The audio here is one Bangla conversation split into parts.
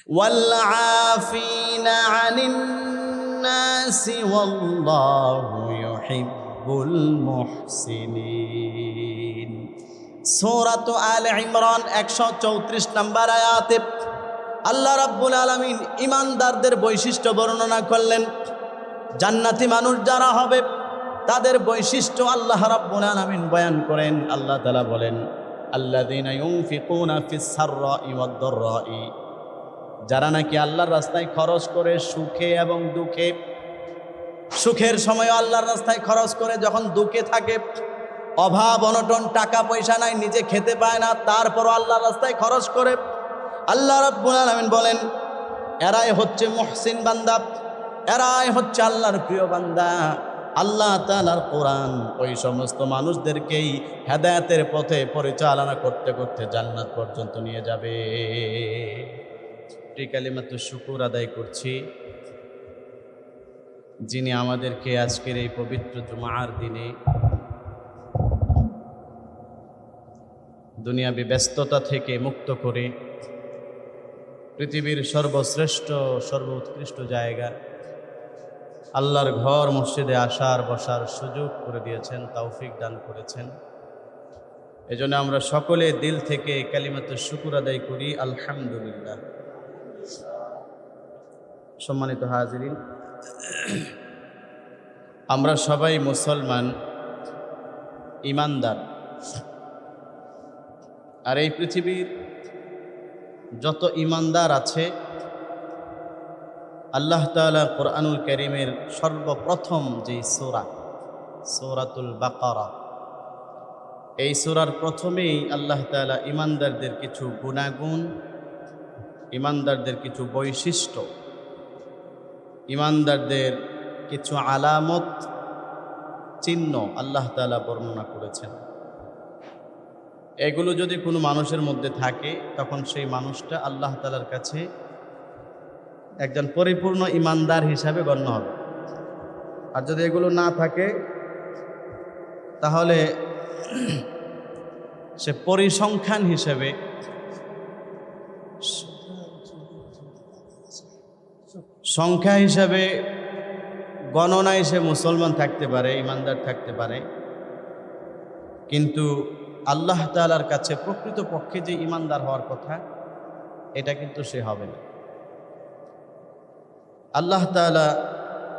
والعافين عن الناس والله يحب المحسنين। সূরাত আলে ইমরান 134 নম্বর আয়াতে আল্লাহ রাব্বুল আলামিন ঈমানদারদের বৈশিষ্ট্য বর্ণনা করলেন। জান্নাতি মানুষ যারা হবে তাদের বৈশিষ্ট্য আল্লাহ রাব্বুল আলামিন বয়ান করেন। আল্লাহ তাআলা বলেন, আল্লাযীনা ইউনফিকুনা ফিস সাররাই ওয়াদ দাররাই, যারা নাকি আল্লাহর রাস্তায় খরচ করে সুখে এবং দুঃখে। সুখের সময় আল্লাহর রাস্তায় খরচ করে, যখন দুঃখে থাকে, অভাব অনটন, টাকা পয়সা নাই, নিজে খেতে পায় না, তারপরও আল্লাহর রাস্তায় খরচ করে। আল্লাহ রাব্বুল আলামিন বলেন এরাই হচ্ছে মুহসিন বান্দা, এরাই হচ্ছে আল্লাহর প্রিয় বান্দা। আল্লাহ তাআলার কোরআন ওই সমস্ত মানুষদেরকেই হেদায়েতের পথে পরিচালনা করতে করতে জান্নাত পর্যন্ত নিয়ে যাবে। কালিমাতুশ শুকর আদায় করছি যিনি আমাদেরকে আজকের এই পবিত্র জুমার দিনে দুনিয়াবী ব্যস্ততা থেকে মুক্ত করে পৃথিবীর সর্বশ্রেষ্ঠ সর্বোৎকৃষ্ট জায়গা আল্লাহর ঘর মসজিদে আসার বসার সুযোগ করে দিয়েছেন, তৌফিক দান করেছেন। এজন্য আমরা সকলে দিল থেকে কালিমাতুশ শুকর আদায় করি, আলহামদুলিল্লাহ। সম্মানিত হাজিরিন, আমরা সবাই মুসলমান, ঈমানদার। আর এই পৃথিবীর যত ঈমানদার আছে, আল্লাহ তাআলা কোরআনুল কারীমের সর্বপ্রথম যে সূরা, সূরাতুল বাকারা, এই সূরার প্রথমেই আল্লাহ তাআলা ঈমানদারদের কিছু গুণাগুণ, ঈমানদারদের কিছু বৈশিষ্ট্য, ঈমানদারদের কিছু আলামত, চিহ্ন আল্লাহ তাআলা বর্ণনা করেছেন। এগুলো যদি কোনো মানুষের মধ্যে থাকে তখন সেই মানুষটা আল্লাহ তাআলার কাছে একজন পরিপূর্ণ ঈমানদার হিসাবে গণ্য হবে। আর যদি এগুলো না থাকে তাহলে সে পরিসংখ্যান হিসেবে, সংখ্যা হিসাবে, গণনায় সে মুসলমান থাকতে পারে, ঈমানদার থাকতে পারে, কিন্তু আল্লাহ তাআলার কাছে প্রকৃতপক্ষে যে ঈমানদার হওয়ার কথা এটা কিন্তু সে হবে না। আল্লাহ তাআলা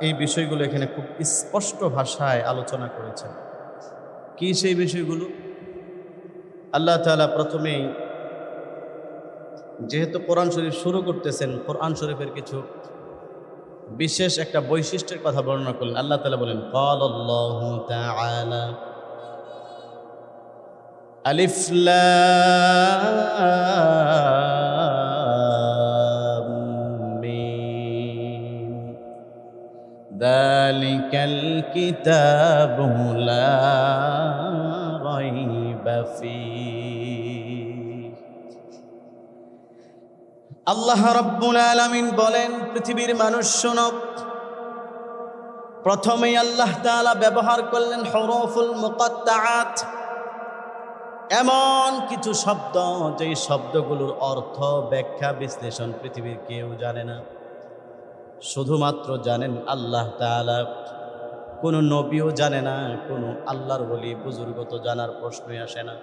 এই বিষয়গুলো এখানে খুব স্পষ্ট ভাষায় আলোচনা করেছেন। কি সেই বিষয়গুলো? আল্লাহ তাআলা প্রথমেই যেহেতু কোরআন শরীফ শুরু করতেছেন, কোরআন শরীফের কিছু বিশেষ একটা বৈশিষ্ট্যের কথা বর্ণনা করলেন। আল্লাহ তাআলা বলেন, ক্বালাল্লাহু তাআলা আলিফ লাম মিম যালিকাল কিতাবু লা রাইবা ফীহ। আল্লাহ রাব্বুল আলামিন বলেন, পৃথিবীর মানুষ শোনো, প্রথমেই আল্লাহ তাআলা ব্যবহার করলেন হুরুফুল মুকাত্তাআত, এমন কিছু শব্দ যেই শব্দগুলোর অর্থ, ব্যাখ্যা, বিশ্লেষণ পৃথিবীর কেউ জানে না, শুধুমাত্র জানেন আল্লাহ তাআলা। কোনো নবীও জানে না, কোনো আল্লাহর ওলি বুজুর্গ তো জানার প্রশ্নই আসে না।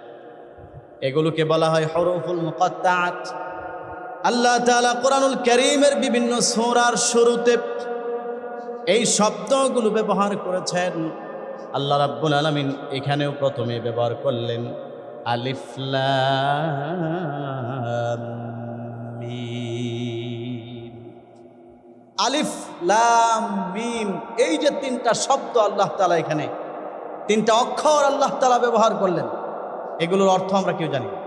এগুলোকে বলা হয় হুরুফুল মুকাত্তাআত। আল্লাহ তাআলা কোরআনুল কারীমের বিভিন্ন সূরার শুরুতে এই শব্দগুলো ব্যবহার করেছেন। আল্লাহ রাব্বুল আলামিন এখানেও প্রথমে ব্যবহার করলেন আলিফ লাম মিম। আলিফ লাম মিম, এই যে তিনটা শব্দ আল্লাহ তাআলা এখানে, তিনটা অক্ষর আল্লাহ তাআলা ব্যবহার করলেন, এগুলোর অর্থ আমরা কেউ জানি না।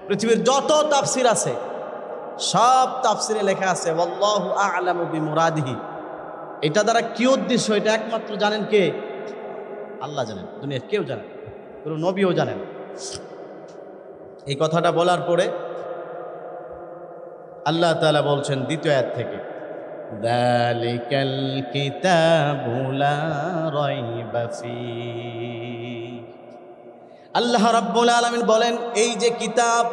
পৃথিবীর যত তাফসির আছে সব তাফসিরে লেখা আছে ওয়াল্লাহু আ'লামু বিমুরাদিহি। এটা দ্বারা কি উদ্দেশ্য এটা একমাত্র জানেন কে? আল্লাহ জানেন, দুনিয়ার কেউ জানে, কোনো নবীও জানেন। এই কথাটা বলার পরে আল্লাহ তাআলা বলছেন দ্বিতীয় আয়াত থেকে, যালিকাল কিতাবু লা রাইবা ফীহ। আল্লাহ রাব্বুল আলামিন বলেন, এই যে কিতাব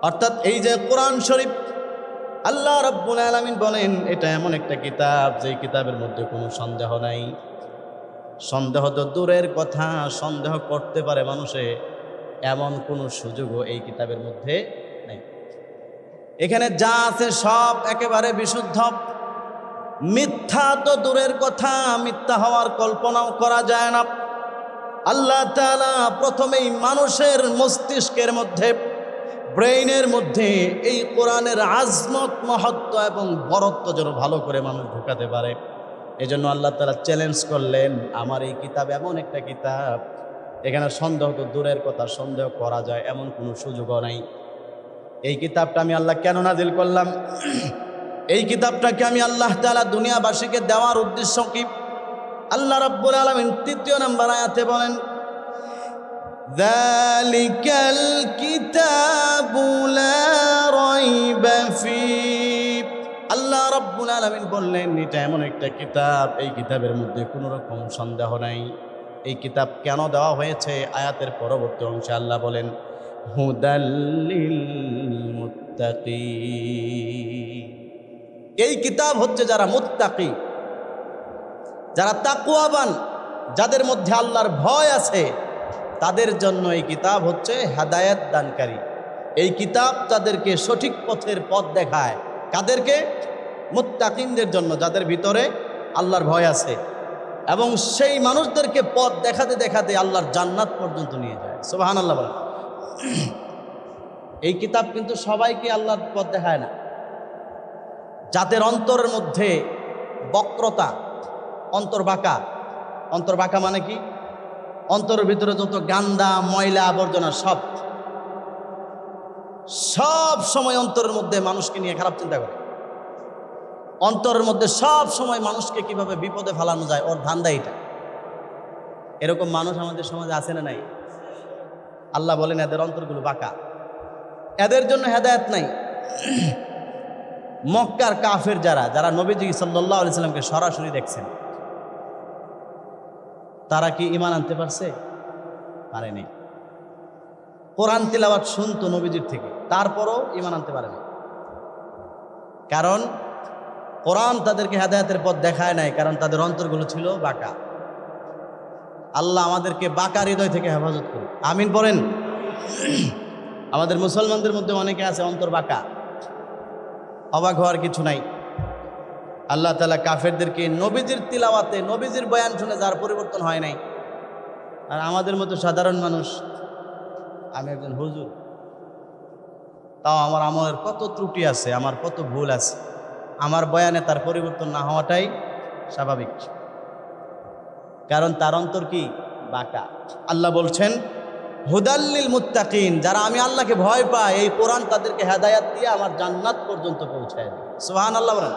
অর্থাৎ এই যে কোরআন শরীফ, আল্লাহ রাব্বুল আলামিন বলেন এটা এমন একটা কিতাব যেই কিতাবের মধ্যে কোনো সন্দেহ নাই। সন্দেহ তো দূরের কথা, সন্দেহ করতে পারে মানুষে এমন কোনো সুযোগও এই কিতাবের মধ্যে নেই। এখানে যা আছে সব একেবারে বিশুদ্ধ। মিথ্যা তো দূরের কথা, মিথ্যা হওয়ার কল্পনাও করা যায় না। আল্লাহ তাআলা প্রথমেই মানুষের মস্তিষ্কের মধ্যে, ব্রেইনের মধ্যে এই কোরআনের আজমত, মহত্ব এবং বরত্ব যেন ভালো করে মানুষ ঢুকাতে পারে, এজন্য আল্লাহ তাআলা চ্যালেঞ্জ করলেন, আমার এই কিতাব এমন একটা কিতাব এখানে সন্দেহ তো দূরের কথা, সন্দেহ করা যায় এমন কোনো সুযোগও নাই। এই কিতাবটা আমি আল্লাহ কেন নাজিল করলাম? এই কিতাবটাকে আমি আল্লাহ তাআলা দুনিয়াবাসীকে দেওয়ার উদ্দেশ্য কি? আল্লাহ রাব্বুল আলামিন ৩য় নম্বর আয়াতে বলেন, যালিকাল কিতাবু লা রাইবা ফীহ। আল্লাহ রাব্বুল আলামিন বললেন এটা এমন একটা কিতাব, এই কিতাবের মধ্যে কোনো রকম সন্দেহ নাই। এই কিতাব কেন দেওয়া হয়েছে? আয়াতের পরবর্তী অংশে আল্লাহ বলেন, হুদাল লিল মুত্তাকিন। এই কিতাব হচ্ছে যারা মুত্তাকি, যারা তাকওয়াবান, যাদের মধ্যে আল্লাহর ভয় আছে, তাদের জন্য এই কিতাব হচ্ছে হেদায়েত দানকারী। এই কিতাব তাদেরকে সঠিক পথের পথ দেখায়। কাদেরকে? মুত্তাকিনদের জন্য, যাদের ভিতরে আল্লাহর ভয় আছে, এবং সেই মানুষদেরকে পথ দেখাতে দেখাতে আল্লাহর জান্নাত পর্যন্ত নিয়ে যায়। সুবহানাল্লাহ বলেন। এই কিতাব কিন্তু সবাইকে আল্লাহর পথ দেখায় না। যাদের অন্তরের মধ্যে বক্রতা, অন্তর বাঁকা। অন্তর বাঁকা মানে কি? অন্তরের ভিতরে যত গান্দা, ময়লা, আবর্জনা সব সময় অন্তরের মধ্যে মানুষকে নিয়ে খারাপ চিন্তা করে। অন্তরের মধ্যে সব সময় মানুষকে কিভাবে বিপদে ফেলানো যায়, ওর ধান্দা এটা। এরকম মানুষ আমাদের সমাজে আছে না নাই? আল্লাহ বলেন এদের অন্তরগুলো বাঁকা, এদের জন্য হেদায়েত নাই। মক্কার কাফের যারা নবীজি সাল্লাল্লাহু আলাইহি সাল্লামকে সরাসরি দেখছেন, তারা কি ঈমান আনতে পারছে? পারেনি। কোরআন তিলাওয়াত শুনতো নবীজির থেকে, তারপরও ঈমান আনতে পারেনি। কারণ কোরআন তাদেরকে হেদায়েতের পথ দেখায় নাই, কারণ তাদের অন্তরগুলো ছিল বাঁকা। আল্লাহ আমাদেরকে বাঁকা হৃদয় থেকে হেফাজত করুন, আমিন বলেন। আমাদের মুসলমানদের মধ্যে অনেকে আছে অন্তর বাঁকা। অবাক হওয়ার কিছু নাই। আল্লাহ তাআলা কাফেরদেরকে নবীজির তিলাওয়াতে, নবীজির বয়ান শুনে যার পরিবর্তন হয় নাই, আর আমাদের মতো সাধারণ মানুষ, আমি একজন হুজুর, তাও আমার আমলের কত ত্রুটি আছে, আমার কত ভুল আছে, আমার বয়ানে তার পরিবর্তন না হওয়াটাই স্বাভাবিক, কারণ তার অন্তর কি? বাঁকা। আল্লাহ বলছেন হুদাল্লিল মুত্তাকিন, যারা আমি আল্লাহকে ভয় পায়, এই কোরআন তাদেরকে হেদায়াত দিয়ে আমার জান্নাত পর্যন্ত পৌঁছায় দেয়। সুবহানাল্লাহ বলেন।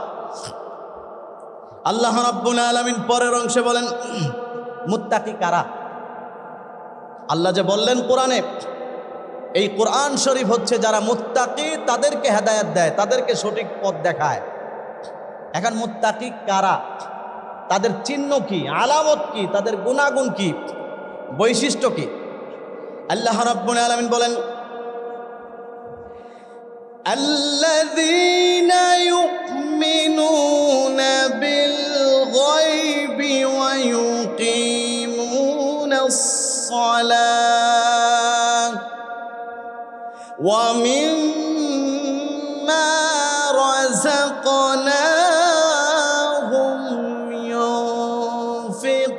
আল্লাহ রাব্বুল আলামিন পরের অংশে বলেন মুত্তাকি কারা? আল্লাহ যে বললেন কোরআনে, এই কোরআন শরীফ হচ্ছে যারা মুত্তাকি, তাদেরকে হেদায়াত দেয়, তাদেরকে সঠিক পথ দেখায়। এখন মুত্তাকি কারা? তাদের চিহ্ন কি, আলামত কি, তাদের গুণাগুণ কি, বৈশিষ্ট্য কি? আল্লাহ রাব্বুল আলামিন বলেন আল্লাযীনা ইউমিনুনা বিল গায়বি ওয়া ইউকিমুনাস সালাহ ওয়া মিম্মা রাযাকনাহুম ইউনফিকুন।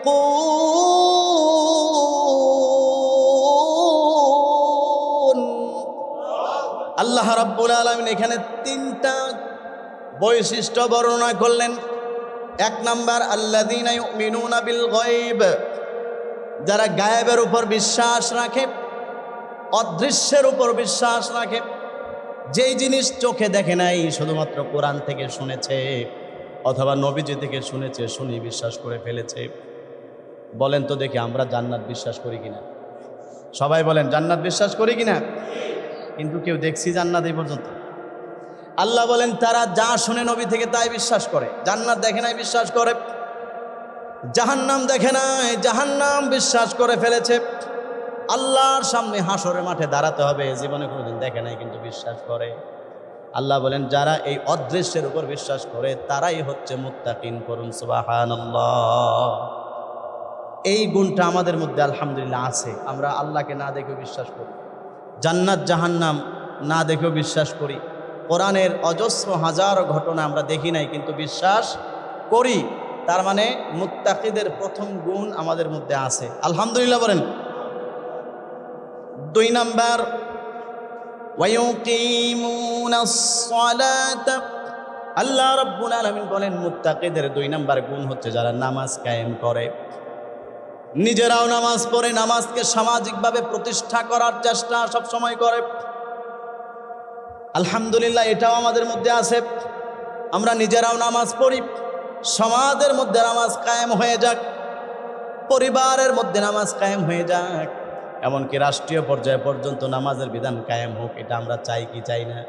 আল্লাহ রাব্বুল আলামিন এখানে 3টা বৈশিষ্ট্য বর্ণনা করলেন। 1 নাম্বার, আল্লাযীনা ইউমিনুনা বিল গায়ব, যারা গায়েবের উপর বিশ্বাস রাখে, অদৃশ্যের উপর বিশ্বাস রাখে। যেই জিনিস চোখে দেখে নাই, শুধুমাত্র কোরআন থেকে শুনেছে অথবা নবীজি থেকে শুনেছে, শুনে বিশ্বাস করে ফেলেছে। বলেন তো দেখি আমরা জান্নাত বিশ্বাস করি কিনা? সবাই বলেন জান্নাত বিশ্বাস করি কিনা? কিন্তু কেউ দেখছি জান্নাত এই পর্যন্ত? আল্লাহ বলেন তারা যা শুনে নবী থেকে তাই বিশ্বাস করে। জান্নাত দেখে নাই বিশ্বাস করে, জাহান্নাম দেখে নাই, জাহান্নাম বিশ্বাস করে ফেলেছে। আল্লাহর সামনে হাসরের মাঠে দাঁড়াতে হবে, জীবনে কোনোদিন দেখে নাই কিন্তু বিশ্বাস করে। আল্লাহ বলেন যারা এই অদৃশ্যের উপর বিশ্বাস করে তারাই হচ্ছে মুত্তাকিন। করুন সুবহানাল্লাহ। এই গুণটা আমাদের মধ্যে আলহামদুলিল্লাহ আছে। আমরা আল্লাহকে না দেখেও বিশ্বাস করি, জান্নাত জাহান্নাম না দেখেও বিশ্বাস করি, কোরআনের অজস্র হাজারো ঘটনা আমরা দেখি নাই কিন্তু বিশ্বাস করি। তার মানে মুত্তাকিদের প্রথম গুণ আমাদের মধ্যে আছে, আলহামদুলিল্লাহ বলেন। 2 নাম্বার, ওয়ায়ুকিমুনাস সালাতা। আল্লাহ রাব্বুল আলামিন বলেন মুত্তাকিদের 2 নাম্বার গুণ হচ্ছে যারা নামাজ কায়েম করে, নিজেরাও নামাজ পড়ে, নামাজকে সামাজিকভাবে প্রতিষ্ঠা করার চেষ্টা সব সময় করে। আলহামদুলিল্লাহ এটাও আমাদের মধ্যে আছে। আমরা নিজেরাও নামাজ পড়ি, সমাজের মধ্যে নামাজ কায়েম হয়ে যাক, পরিবারের মধ্যে নামাজ কায়েম হয়ে যাক, এমনকি রাষ্ট্রীয় পর্যায়ে পর্যন্ত নামাজের বিধান কায়েম হোক। এটা আমরা চাই কি চাই না?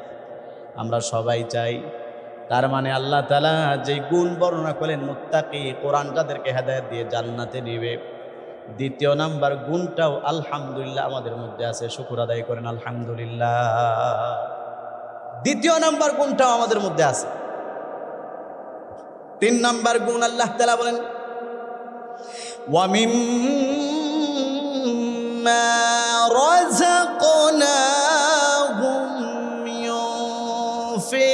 আমরা সবাই চাই। তার মানে আল্লাহ তাআলা যে গুণ বর্ণনা করলেন মুত্তাকি, কোরআন যাদেরকে হেদায়েত দিয়ে জান্নাতে নিবে, 2 নাম্বার গুণটাও আলহামদুলিল্লাহ আমাদের মধ্যে আছে। শুকর আদায় করেন আলহামদুলিল্লাহ। 2 নাম্বার গুণটাও আমাদের মধ্যে আছে। 3 নাম্বার গুণ আল্লাহ তাআলা বলেন ওয়া মিম্মা রাযাকনাহুম ইউনফিকুন।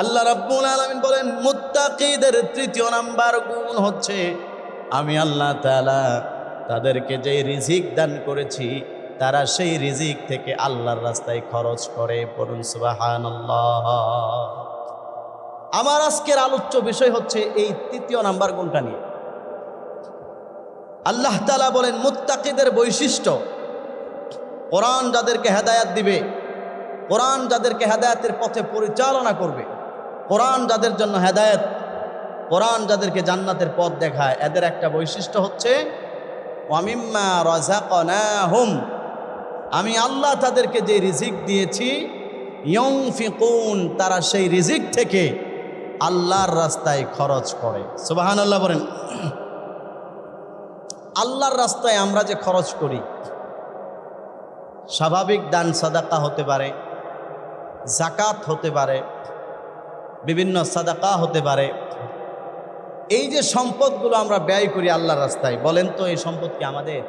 আল্লাহ রাব্বুল আলামিন বলেন মুত্তাকিদের 3 নাম্বার গুণ হচ্ছে আমি আল্লাহ তাআলা তাদেরকে যে রিজিক দান করেছি তারা সেই রিজিক থেকে আল্লাহর রাস্তায় খরচ করে। পড়ুন সুবহানাল্লাহ। আমার আজকের আলোচ্য বিষয় হচ্ছে এই 3 নাম্বার গুণটা নিয়ে। আল্লাহ তাআলা বলেন মুত্তাকিদের বৈশিষ্ট্য, কোরআন যাদেরকে হেদায়েত দিবে, কোরআন যাদেরকে হেদায়েতের পথে পরিচালনা করবে, কোরআন যাদের জন্য হেদায়েত, কোরআন যাদেরকে জান্নাতের পথ দেখায়, এদের একটা বৈশিষ্ট্য হচ্ছে ওয়া মিম্মা রাযাকনাহুম, আমি আল্লাহ তাদেরকে যে রিজিক দিয়েছি, ইউনফিকুন, তারা সেই রিজিক থেকে আল্লাহর রাস্তায় খরচ করে। সুবহানাল্লাহ বলেন। আল্লাহর রাস্তায় আমরা যে খরচ করি, স্বাভাবিক দান সাদাকা হতে পারে, জাকাত হতে পারে, বিভিন্ন সাদাকা হতে পারে। এই যে সম্পদগুলো আমরা ব্যয় করি আল্লাহর রাস্তায়, বলেন তো এই সম্পদ কি আমাদের?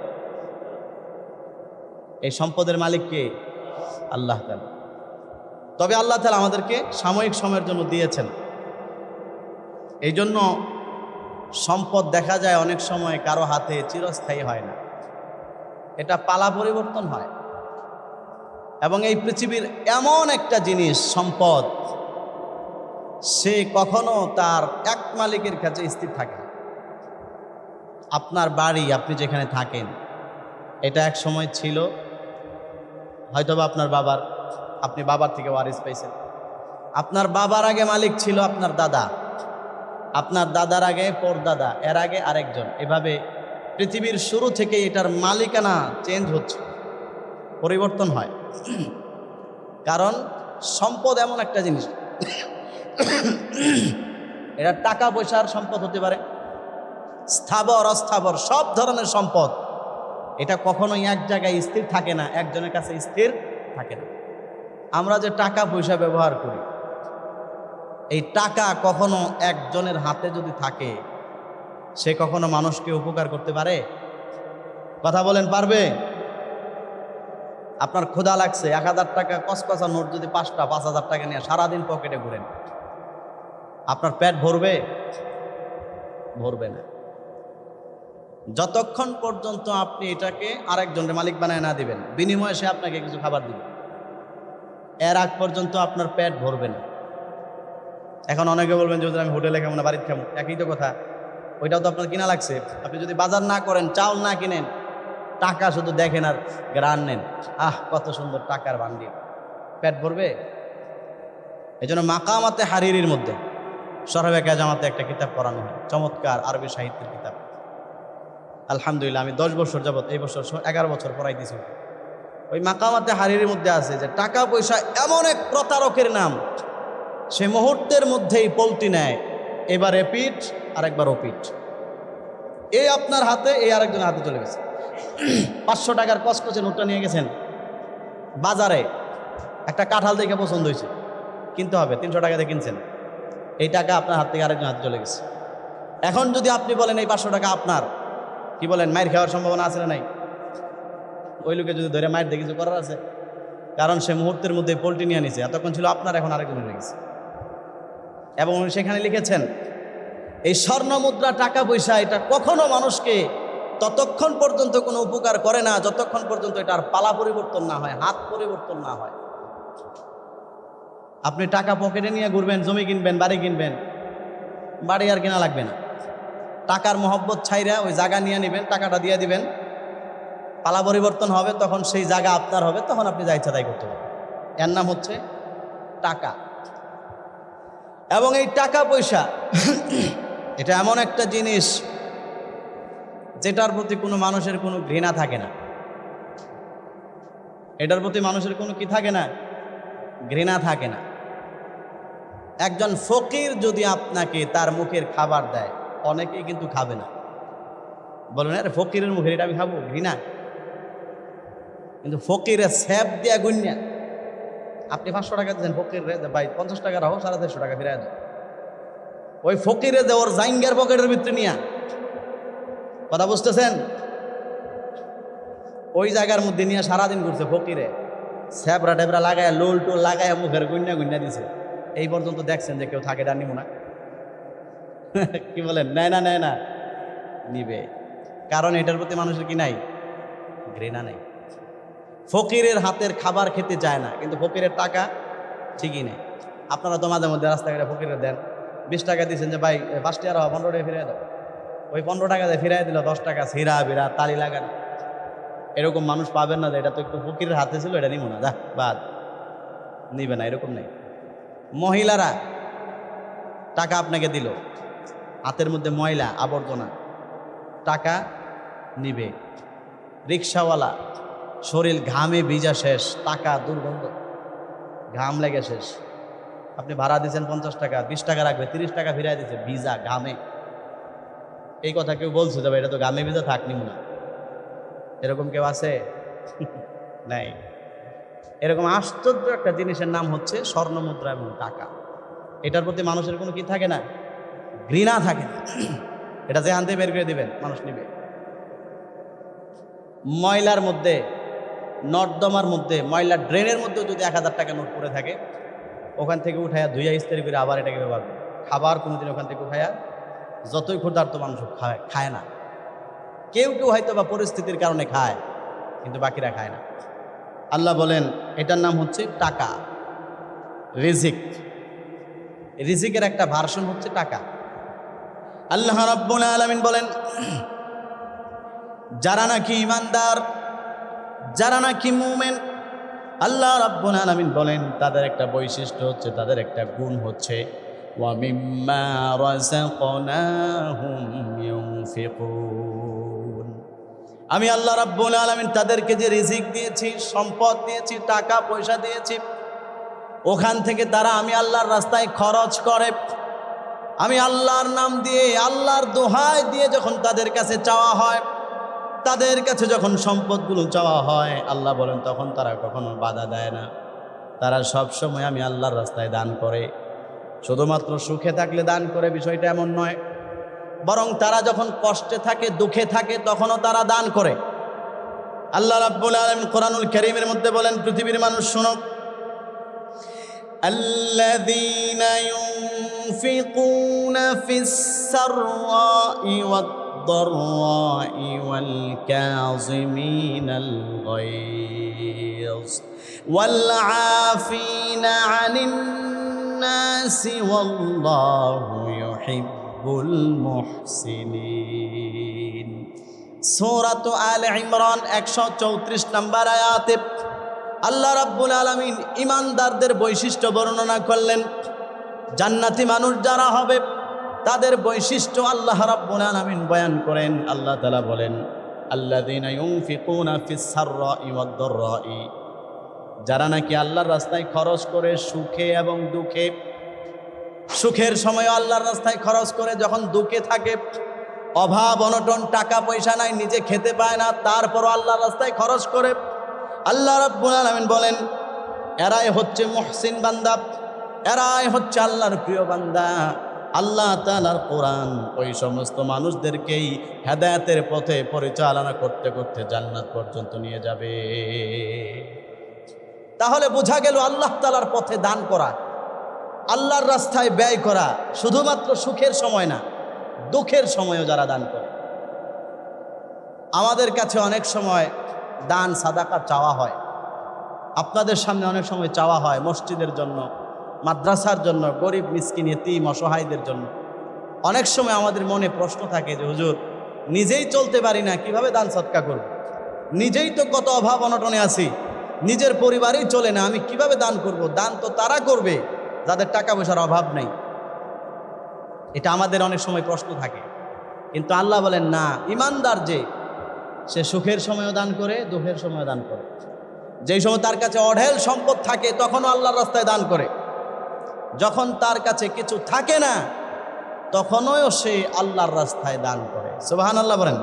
এই সম্পদের মালিক কে? আল্লাহ তাআলা। তবে আল্লাহ তাআলা আমাদেরকে সাময়িক সময়ের জন্য দিয়েছেন। এই জন্য সম্পদ দেখা যায় অনেক সময় কারো হাতে চিরস্থায়ী হয় না, এটা পালা পরিবর্তন হয়। এবং এই পৃথিবীর এমন একটা জিনিস সম্পদ, সে কখনো তার এক মালিকের কাছে স্থির থাকে না। আপনার বাড়ি, আপনি যেখানে থাকেন, এটা এক সময় ছিল হয়তোবা আপনার বাবার, আপনি বাবার থেকে ওয়ারিস পাইছেন। আপনার বাবার আগে মালিক ছিল আপনার দাদা, আপনার দাদার আগে পরদাদা, এর আগে আরেকজন। এভাবে পৃথিবীর শুরু থেকে এটার মালিকানা চেঞ্জ হচ্ছে, পরিবর্তন হয়। কারণ সম্পদ এমন একটা জিনিস, এটা টাকা পয়সার সম্পদ হতে পারে, স্থাবর অস্থাবর সব ধরনের সম্পদ। এটা কখনোই এক জায়গায় স্থির থাকে না, একজনের কাছে স্থির থাকে না। আমরা যে টাকা পয়সা ব্যবহার করি, এই টাকা কখনো একজনের হাতে যদি থাকে, সে কখনো মানুষকে উপকার করতে পারে? কথা বলেন, পারবে? আপনার ক্ষুধা লাগছে, 1000 টাকা কসকসা নোট যদি 5টা 5000 টাকা নিয়ে সারাদিন পকেটে ঘুরেন, আপনার পেট ভরবে? ভরবে না। যতক্ষণ পর্যন্ত আপনি এটাকে আরেকজনের মালিক বানায় না দিবেন, বিনিময়ে সে আপনাকে কিছু খাবার দিবে, এর আগ পর্যন্ত আপনার পেট ভরবে না। এখন অনেকে বলবেন যে আমি হোটেলে খাবো না, বাড়িতে খাবো, একই তো কথা। ওইটাও তো আপনার কিনা লাগছে। আপনি যদি বাজার না করেন, চাউল না কিনেন, টাকা শুধু দেখেন আর গ্রান নেন, কত সুন্দর টাকার বান্ডিল, পেট ভরবে? এই জন্য মাকামাতে হারিরির মধ্যে শরহে কাজামাতে একটা কিতাব পড়ানো হয়, চমৎকার আরবি সাহিত্যের কিতাব। আলহামদুলিল্লাহ আমি 10 বছর যাবত, এই বছর 11 বছর পড়াইতেছি। ওই মাকামাতে হারিরির মধ্যে আছে যে টাকা পয়সা এমন এক প্রতারকের নাম, সে মুহূর্তের মধ্যেই পল্টি নেয়, এবার রিপিট, আরেকবার ওপিট। এই আপনার হাতে, এই আরেকজনের হাতে চলে গেছে। 500 টাকার কসকসে নোটটা নিয়ে গেছেন বাজারে, একটা কাঁঠাল দেখে পছন্দ হয়েছে, কিনতে হবে, 300 টাকা দিয়ে কিনছেন, এই টাকা আপনার হাত থেকে আরেকজন হাতে চলে গেছে। এখন যদি আপনি বলেন এই 500 টাকা আপনার, কি বলেন, মায়ের খাওয়ার সম্ভাবনা আছে না নাই? ওই লোকে যদি ধরে মায়ের দিয়ে কিছু করার আছে? কারণ সে মুহূর্তের মধ্যে পোল্ট্রি নিয়ে নিছে, এতক্ষণ ছিল আপনার, এখন আরেকজনের হয়ে গেছে। এবং উনি সেখানে লিখেছেন এই স্বর্ণ মুদ্রা, টাকা পয়সা, এটা কখনো মানুষকে ততক্ষণ পর্যন্ত কোনো উপকার করে না যতক্ষণ পর্যন্ত এটার পালা পরিবর্তন না হয়, হাত পরিবর্তন না হয়। আপনি টাকা পকেটে নিয়ে ঘুরবেন, জমি কিনবেন, বাড়ি কিনবেন, বাড়ি আর কেনা লাগবে না, টাকার মহব্বত ছাইরা ওই জায়গা নিয়ে নেবেন, টাকাটা দিয়ে দিবেন, পালা পরিবর্তন হবে, তখন সেই জায়গা আপনার হবে, তখন আপনি যা ইচ্ছা তাই করতে পারবেন। এর নাম হচ্ছে টাকা। এবং এই টাকা পয়সা এটা এমন একটা জিনিস যেটার প্রতি কোনো মানুষের কোনো ঘৃণা থাকে না। এটার প্রতি মানুষের কোনো কি থাকে না, ঘৃণা থাকে না। একজন ফকির যদি আপনাকে তার মুখের খাবার দেয়, অনেকেই কিন্তু খাবে না, বলেন আরে ফকিরের মুখের এটা আমি খাবো, ঘৃণা। কিন্তু ফকিরের স্যাপ দিয়া গুন্যা, আপনি 500 টাকা দিচ্ছেন ফকির রে, ভাই 50 টাকা রাখো, 450 টাকা ফিরাই দাও। ওই ফকিরে যে ওর জাইঙ্গার পকেটের ভিতরে নিয়া, কথা বুঝতেছেন, ওই জায়গার মধ্যে নিয়ে সারাদিন ঘুরছে ফকিরে, স্যাপরা টেবরা লাগায়, লোল টোল লাগায় মুখের গুন্যা গুন্যা দিছে। এই পর্যন্ত দেখছেন যে কেউ থাকে ডানি মোনা? কি বলেন, নেয় না, নেয় না, নিবে। কারণ এটার প্রতি মানুষের কি নাই, ঘৃণা নেই। ফকিরের হাতের খাবার খেতে চায় না, কিন্তু ফকিরের টাকা ঠিকই নেই। আপনারা তো মাঝে মধ্যে রাস্তাঘাটে ফকিরে দেন, 20 টাকা দিচ্ছেন যে ভাই 5 টাকা 15 টাকা ফিরাই দাও, ওই 15 টাকা দিয়ে ফিরাই দিল 10 টাকা ছিঁড়া বিরা তালি লাগানো। এরকম মানুষ পাবেন না যে এটা তো একটু ফকিরের হাতে ছিল, এটা নিব না, যা বাদ, নিবে না, এরকম নেই। মহিলারা টাকা আপনাকে দিল, হাতের মধ্যে ময়লা আবর্জনা, টাকা নিবে। রিক্সাওয়ালা শরীর ঘামে ভিজা শেষ, টাকা দুর্গন্ধ, ঘাম লেগে শেষ, আপনি ভাড়া দিয়েছেন 50 টাকা, 20 টাকা রাখবে, 30 টাকা ফিরাই দিচ্ছে, ভিজা ঘামে। এই কথা কেউ বলছে যাবে এটা তো ঘামে ভিজা, থাক নিব না, এরকম কেউ আছে? নাই। এরকম আশ্চর্য একটা জিনিসের নাম হচ্ছে স্বর্ণ মুদ্রা এবং টাকা। এটার প্রতি মানুষের কোনো কি থাকে না, ঘৃণা থাকে না। এটা যে আনতে বের করে দিবেন মানুষ নিবে। ময়লার মধ্যে, নর্দমার মধ্যে, ময়লার ড্রেনের মধ্যে যদি 1000 টাকা নোট পড়ে থাকে, ওখান থেকে উঠাইয়া ধুইয়া ইস্ত্রি করে আবার এটাকে ব্যবহার করে। খাবার কোনোদিন ওখান থেকে উঠাইয়া, যতই ক্ষুধার্ত মানুষ খায় না। কেউ কেউ হয়তো বা পরিস্থিতির কারণে খায়, কিন্তু বাকিরা খায় না। আল্লাহ বলেন এটার নাম হচ্ছে টাকা, রিজিক। রিজিকের একটা ভার্সন হচ্ছে টাকা। আল্লাহ রাব্বুল আলামিন বলেন যারা নাকি ঈমানদার, যারা নাকি মুমিন, আল্লাহ রাব্বুল আলামিন বলেন তাদের একটা বৈশিষ্ট্য হচ্ছে, তাদের একটা গুণ হচ্ছে ওয়া মিম্মা রাযাকনাহুম ইউনফিকুন। আমি আল্লাহ রাব্বুল আলামিন তাদেরকে যে রিজিক দিয়েছি, সম্পদ দিয়েছি, টাকা পয়সা দিয়েছি, ওখান থেকে তারা আমি আল্লাহর রাস্তায় খরচ করে। আমি আল্লাহর নাম দিয়ে, আল্লাহর দোহাই দিয়ে যখন তাদের কাছে চাওয়া হয়, তাদের কাছে যখন সম্পদগুলো চাওয়া হয়, আল্লাহ বলেন তখন তারা কখনো বাধা দেয় না। তারা সব সময় আমি আল্লাহর রাস্তায় দান করে। শুধুমাত্র সুখে থাকলে দান করে বিষয়টা এমন নয়, বরং তারা যখন কষ্টে থাকে, দুঃখে থাকে, তখনও তারা দান করে। আল্লাহ রাব্বুল আলামিন কোরআনুল কারীমের মধ্যে বলেন, পৃথিবীর মানুষ শোনো, আল্লাযীনা ইউনফিকুনা ফিস সাররাই ওয়াদ-দাররাই ওয়াল কাযিমিনাল গায়জ ওয়াল আফিনা আনিন নাসি ওয়াল্লাহু ইউহিব্বুল মুহসিনিন। সূরাত আলে ইমরান 134 নম্বর আয়াতে আল্লাহ রাব্বুল আলামিন ঈমানদারদের বৈশিষ্ট্য বর্ণনা করলেন। জান্নাতি মানুষ যারা হবে তাদের বৈশিষ্ট্য আল্লাহ রাব্বুল আলামিন বয়ান করেন। আল্লাহ তাআলা বলেন আল্লাযীনা ইউনফিকুনা ফিস সাররাই সুখের সময় আল্লাহর রাস্তায় খরচ করে, যখন দুঃখে থাকে, অভাব অনটন, টাকা পয়সা নাই, নিজে খেতে পায় না, তারপরও আল্লাহর রাস্তায় খরচ করে। আল্লাহ রাব্বুল আলামিন বলেন, এরাই হচ্ছে মুহসিন বান্দা, এরাই হচ্ছে আল্লাহর প্রিয় বান্দা। আল্লাহ তাআলার কোরআন ওই সমস্ত মানুষদেরকেই হেদায়েতের পথে পরিচালনা করতে করতে জান্নাত পর্যন্ত নিয়ে যাবে। তাহলে বোঝা গেল আল্লাহ তাআলার পথে দান করা, আল্লাহর রাস্তায় ব্যয় করা শুধুমাত্র সুখের সময় না, দুঃখের সময়ও যারা দান করে। আমাদের কাছে অনেক সময় দান সাদাকা চাওয়া হয়, আপনাদের সামনে অনেক সময় চাওয়া হয় মসজিদের জন্য, মাদ্রাসার জন্য, গরিব মিসকিন এতিম অসহায়দের জন্য। অনেক সময় আমাদের মনে প্রশ্ন থাকে যে হুজুর, নিজেই চলতে পারি না, কিভাবে দান সৎকা করব? নিজেই তো কত অভাব অনটনে আছি, নিজের পরিবারই চলে না, আমি কিভাবে দান করব? দান তো তারা করবে যাদের টাকা পয়সার অভাব নেই। এটা আমাদের অনেক সময় প্রশ্ন থাকে, কিন্তু আল্লাহ বলেন না, ইমানদার যে, সে সুখের সময়ও দান করে, দুঃখের সময়ও দান করে। যেই সময় তার কাছে অঢেল সম্পদ থাকে তখনও আল্লাহর রাস্তায় দান করে, যখন তার কাছে কিছু থাকে না তখনও সে আল্লাহর রাস্তায় দান করে। সুবহানাল্লাহ বলেন।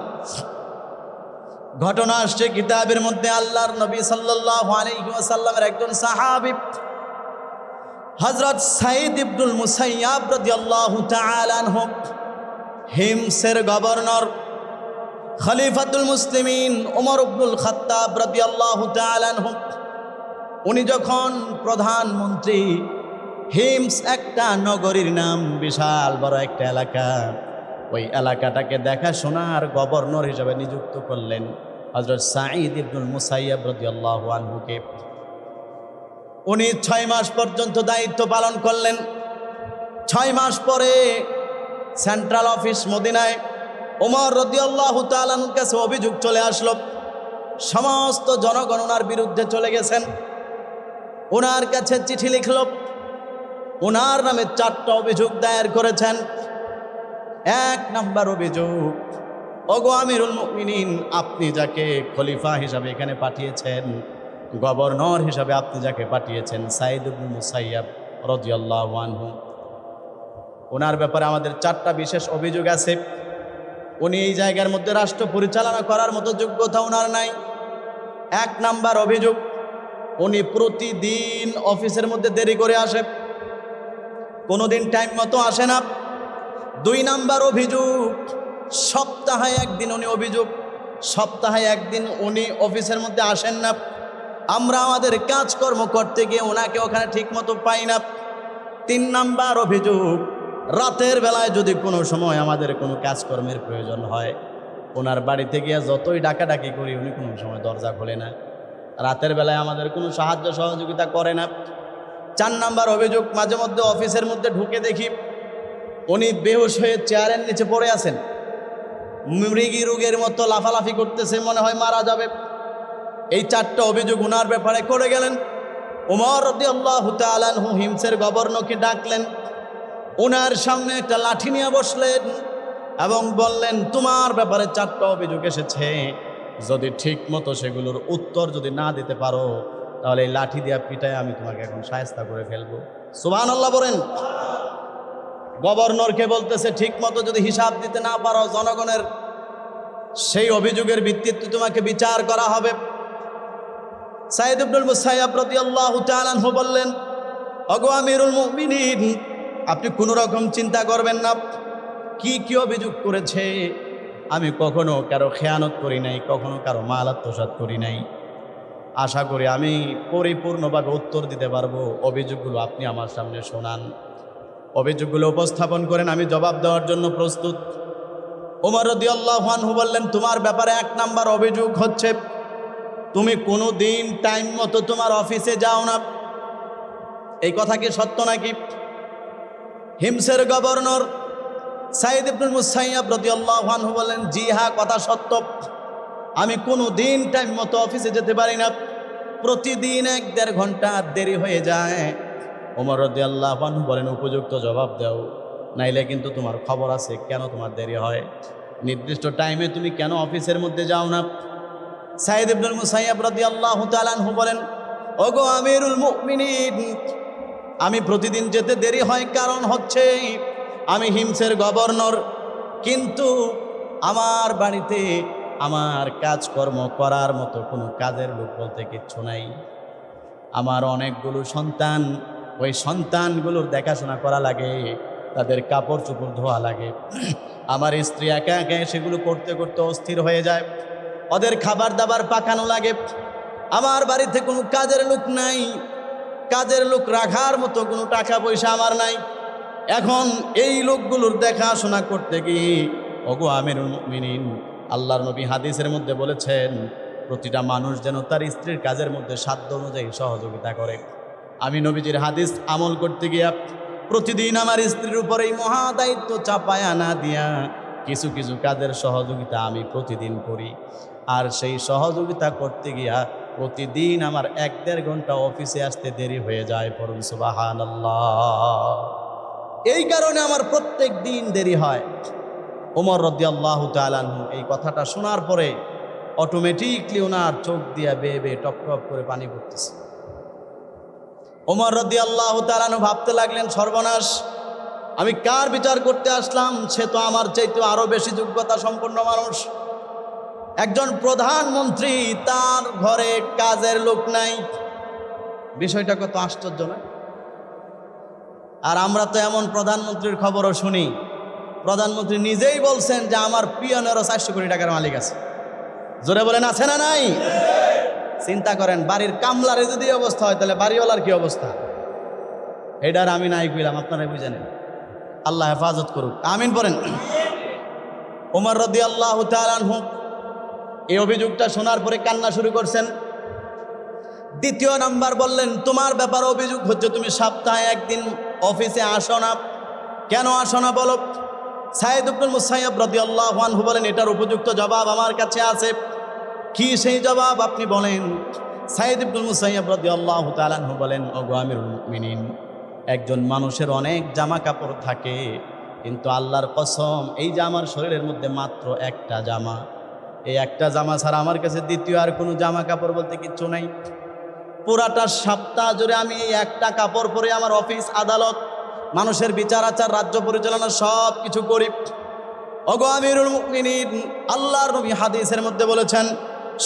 ঘটনা আসছে কিতাবের মধ্যে, আল্লাহর নবী সাল্লাল্লাহু আলাইহি ওয়াসাল্লামের একজন সাহাবী হযরত সাঈদ ইবনুল মুসাইয়াব রাদিয়াল্লাহু তাআলা আনহু, হিমসের গভর্নর খলিফাতুল মুসলিমিন ওমর ইবনুল খাত্তাব রাদিয়াল্লাহু তাআলা আনহু, উনি যখন প্রধানমন্ত্রী, হিমস একটা নগরীর নাম, বিশাল বড় একটা এলাকা, ওই এলাকাটাকে দেখাশোনার গভর্নর হিসেবে নিযুক্ত করলেন হযরত সাঈদ ইবনুল মুসাইয়াব রাদিয়াল্লাহু আনহুকে। উনি 6 মাস পর্যন্ত দায়িত্ব পালন করলেন। 6 মাস পরে সেন্ট্রাল অফিস মদিনায় ওমর রাদিয়াল্লাহু তাআলার কাছে অভিযোগ চলে আসলো, সমস্ত জনগণ ওনার বিরুদ্ধে চলে গেছেন। ওনার কাছে চিঠি লিখল, ওনার নামে 4টা অভিযোগ দায়ের করেছেন। 1 নাম্বার অভিযোগ, ওগো আমিরুল মুমিনিন, আপনি যাকে খলিফা হিসাবে এখানে পাঠিয়েছেন, গভর্নর হিসাবে আপনি যাকে পাঠিয়েছেন, সাঈদ ইবনে মুসাইয়াব রাদিয়াল্লাহু আনহু, ওনার ব্যাপারে আমাদের 4টা বিশেষ অভিযোগ আছে। উনি এই জায়গার মধ্যে রাষ্ট্র পরিচালনা করার মতো যোগ্যতা ওনার নাই। 1 নাম্বার অভিযোগ, উনি প্রতিদিন অফিসের মধ্যে দেরি করে আসে, কোনোদিন টাইম মতো আসে না। 2 নাম্বার অভিযোগ, সপ্তাহে 1 দিন উনি সপ্তাহে 1 দিন উনি অফিসের মধ্যে আসেন না। আমরা আমাদের কাজকর্ম করতে গিয়ে ওনাকে ওখানে ঠিক মতো পাই না। 3 নাম্বার অভিযোগ, রাতের বেলায় যদি কোনো সময় আমাদের কোনো কাজকর্মের প্রয়োজন হয়, ওনার বাড়িতে গিয়ে যতই ডাকাডাকি করি উনি কোনো সময় দরজা খোলে না, রাতের বেলায় আমাদের কোনো সাহায্য সহযোগিতা করে না। 4 নাম্বার অভিযোগ, মাঝে মধ্যে অফিসের মধ্যে ঢুকে দেখি উনি বেহুশ হয়ে চেয়ারের নিচে পড়ে আছেন, মৃগী রোগের মতো লাফালাফি করতেছে, মনে হয় মারা যাবে। এই 4টা অভিযোগ ওনার ব্যাপারে করে গেলেন। ওমর রাদিয়াল্লাহু তাআলা আনহু হিমসের গভর্নরকে ডাকলেন, ওনার সামনে একটা লাঠি নিয়ে বসলেন এবং বললেন, তোমার ব্যাপারে 4টা অভিযোগ এসেছে, যদি ঠিক মতো সেগুলোর উত্তর যদি না দিতে পারো তাহলে এই লাঠি দিয়া পিটায় আমি তোমাকে এখন শায়েস্তা করে ফেলবো। সুবহানাল্লাহ বলেন। গভর্নরকে বলতেছে, ঠিক মতো যদি হিসাব দিতে না পারো জনগণের, সেই অভিযোগের ভিত্তিতে তোমাকে বিচার করা হবে। সাঈদ ইবনুল মুসাইয়াব রাদিয়াল্লাহু তাআলা আনহু বললেন, ওগো আমিরুল মুমিনিন, আপনি কোনো রকম চিন্তা করবেন না। কি অভিযোগ করেছে? আমি কখনো কারো খেয়ানত করি নাই, কখনো কারো মাল আত্মসাৎ করি নাই। আশা করি আমি পরিপূর্ণভাবে উত্তর দিতে পারবো। অভিযোগগুলো আপনি আমার সামনে শোনান, অভিযোগগুলো উপস্থাপন করেন, আমি জবাব দেওয়ার জন্য প্রস্তুত। ওমর রাদিয়াল্লাহু আনহু বললেন, তোমার ব্যাপারে 1 নাম্বার অভিযোগ হচ্ছে তুমি কোনো দিন টাইম মতো তোমার অফিসে যাও না। এই কথা কি সত্য নাকি? হিমসের গভর্নর সাঈদ ইবনুল মুসাইয়াব রাদিয়াল্লাহু আনহু বললেন, জি হ্যাঁ, কথা সত্য, আমি কোনো দিন টাইম মতো অফিসে যেতে পারি না, প্রতিদিন 1-1.5 ঘন্টা দেরি হয়ে যায়। ওমর রাদিয়াল্লাহু আনহু বলেন, উপযুক্ত জবাব দাও, নাইলে কিন্তু তোমার খবর আছে, কেন তোমার দেরি হয়, নির্দিষ্ট টাইমে তুমি কেন অফিসের মধ্যে যাও না? সাঈদ ইবনুল মুসাইয়াব রাদিয়াল্লাহু তাআলা আনহু বলেন, ওগো আমিরুল মুমিনিন, আমি প্রতিদিন যেতে দেরি হয়, কারণ হচ্ছে আমি হিমসের গভর্নর। কিন্তু আমার বাড়িতে আমার কাজকর্ম করার মতো কোনো কাজের লোক বলতে কিচ্ছু নাই। আমার অনেকগুলো সন্তান, ওই সন্তানগুলোর দেখাশোনা করা লাগে, তাদের কাপড় চোপড় ধোয়া লাগে। আমার স্ত্রী একা একা সেগুলো করতে করতে অস্থির হয়ে যায়। ওদের খাবার দাবার পাকানো লাগে। আমার বাড়িতে কোনো কাজের লোক নাই, কাজের লোক রাখার মতো কোনো টাকা পয়সা আমার নাই। এখন এই লোকগুলোর দেখাশোনা করতে গিয়ে ওগো আমিরুল মুমিনিন, আল্লাহর নবী হাদিসের মধ্যে বলেছেন প্রতিটা মানুষ যেন তার স্ত্রীর কাজের মধ্যে সাধ্য অনুযায়ী সহযোগিতা করে। আমি নবীজির হাদিস আমল করতে গিয়া প্রতিদিন আমার স্ত্রীর উপর এই মহা দায়িত্ব চাপায়া না দিয়া কিছু কিছু কাজের সহযোগিতা আমি প্রতিদিন করি। আর সেই সহযোগিতা করতে গিয়া প্রতিদিন আমার 1-1.5 ঘন্টা অফিসে আসতে দেরি হয়ে যায়। পড়ুন সুবহানাল্লাহ। এই কারণে আমার প্রত্যেক দিন দেরি হয়। ওমর রাদিয়াল্লাহু তাআলা আনহু এই কথাটা শোনার পরে অটোমেটিকলি ওনার চোখ দিয়া বেয়ে বেয়ে টপ টপ করে পানি পড়তেছে। ওমর রাদিয়াল্লাহু তাআলা আনহু ভাবতে লাগলেন, সর্বনাশ, আমি কার বিচার করতে আসলাম? সে তো আমার চাইতে আরো বেশি যোগ্যতা সম্পন্ন মানুষ। একজন প্রধানমন্ত্রী, তার ঘরে কাজের লোক নাই। বিষয়টা কত আশ্চর্য না? আর আমরা তো এমন প্রধানমন্ত্রীর খবরও শুনি, প্রধানমন্ত্রী নিজেই বলছেন যে আমার পিয়নেরও 400 কোটি টাকার মালিক আছে। জোরে বলেন, আছে না নাই? চিন্তা করেন, বাড়ির কামলারে যদি অবস্থা হয় তাহলে বাড়িওয়ালার কি অবস্থা? এটার আমি নাই কইলাম, আপনারাই বুঝে নেন। আল্লাহ হেফাজত করুক, আমিন পড়েন। ওমর রাদিয়াল্লাহু তাআলা আনহু এই অভিযোগটা শোনার পরে কান্না শুরু করছেন। দ্বিতীয় নাম্বার বললেন, তোমার ব্যাপারে অভিযোগ হচ্ছে তুমি সপ্তাহে 1 দিন অফিসে আসো না। কেন আসো না বলো? সাইদ ইবনুল মুসাইয়্যিব রাদিয়াল্লাহু আনহু বলেন, এটার উপযুক্ত জবাব আমার কাছে আছে। কি সেই জবাব আপনি বলেন? সাইদ ইবনুল মুসাইয়্যিব রাদিয়াল্লাহু তাআলা আনহু বলেন, ওগো আমিরুল মুমিনিন, একজন মানুষের অনেক জামা কাপড় থাকে, কিন্তু আল্লাহর কসম এই যে আমার শরীরের মধ্যে মাত্র একটা জামা, এই একটা জামা ছাড়া আমার কাছে দ্বিতীয় আর কোনো জামা কাপড় বলতে কিচ্ছু নাই। পুরাটা সপ্তাহ জুড়ে আমি এই একটা কাপড় পরে আমার অফিস আদালত, মানুষের বিচার আচার, রাজ্য পরিচালনা সব কিছু করি। ওগো আমিরুল মুমিনিন, আল্লাহর নবী হাদিসের মধ্যে বলেছেন,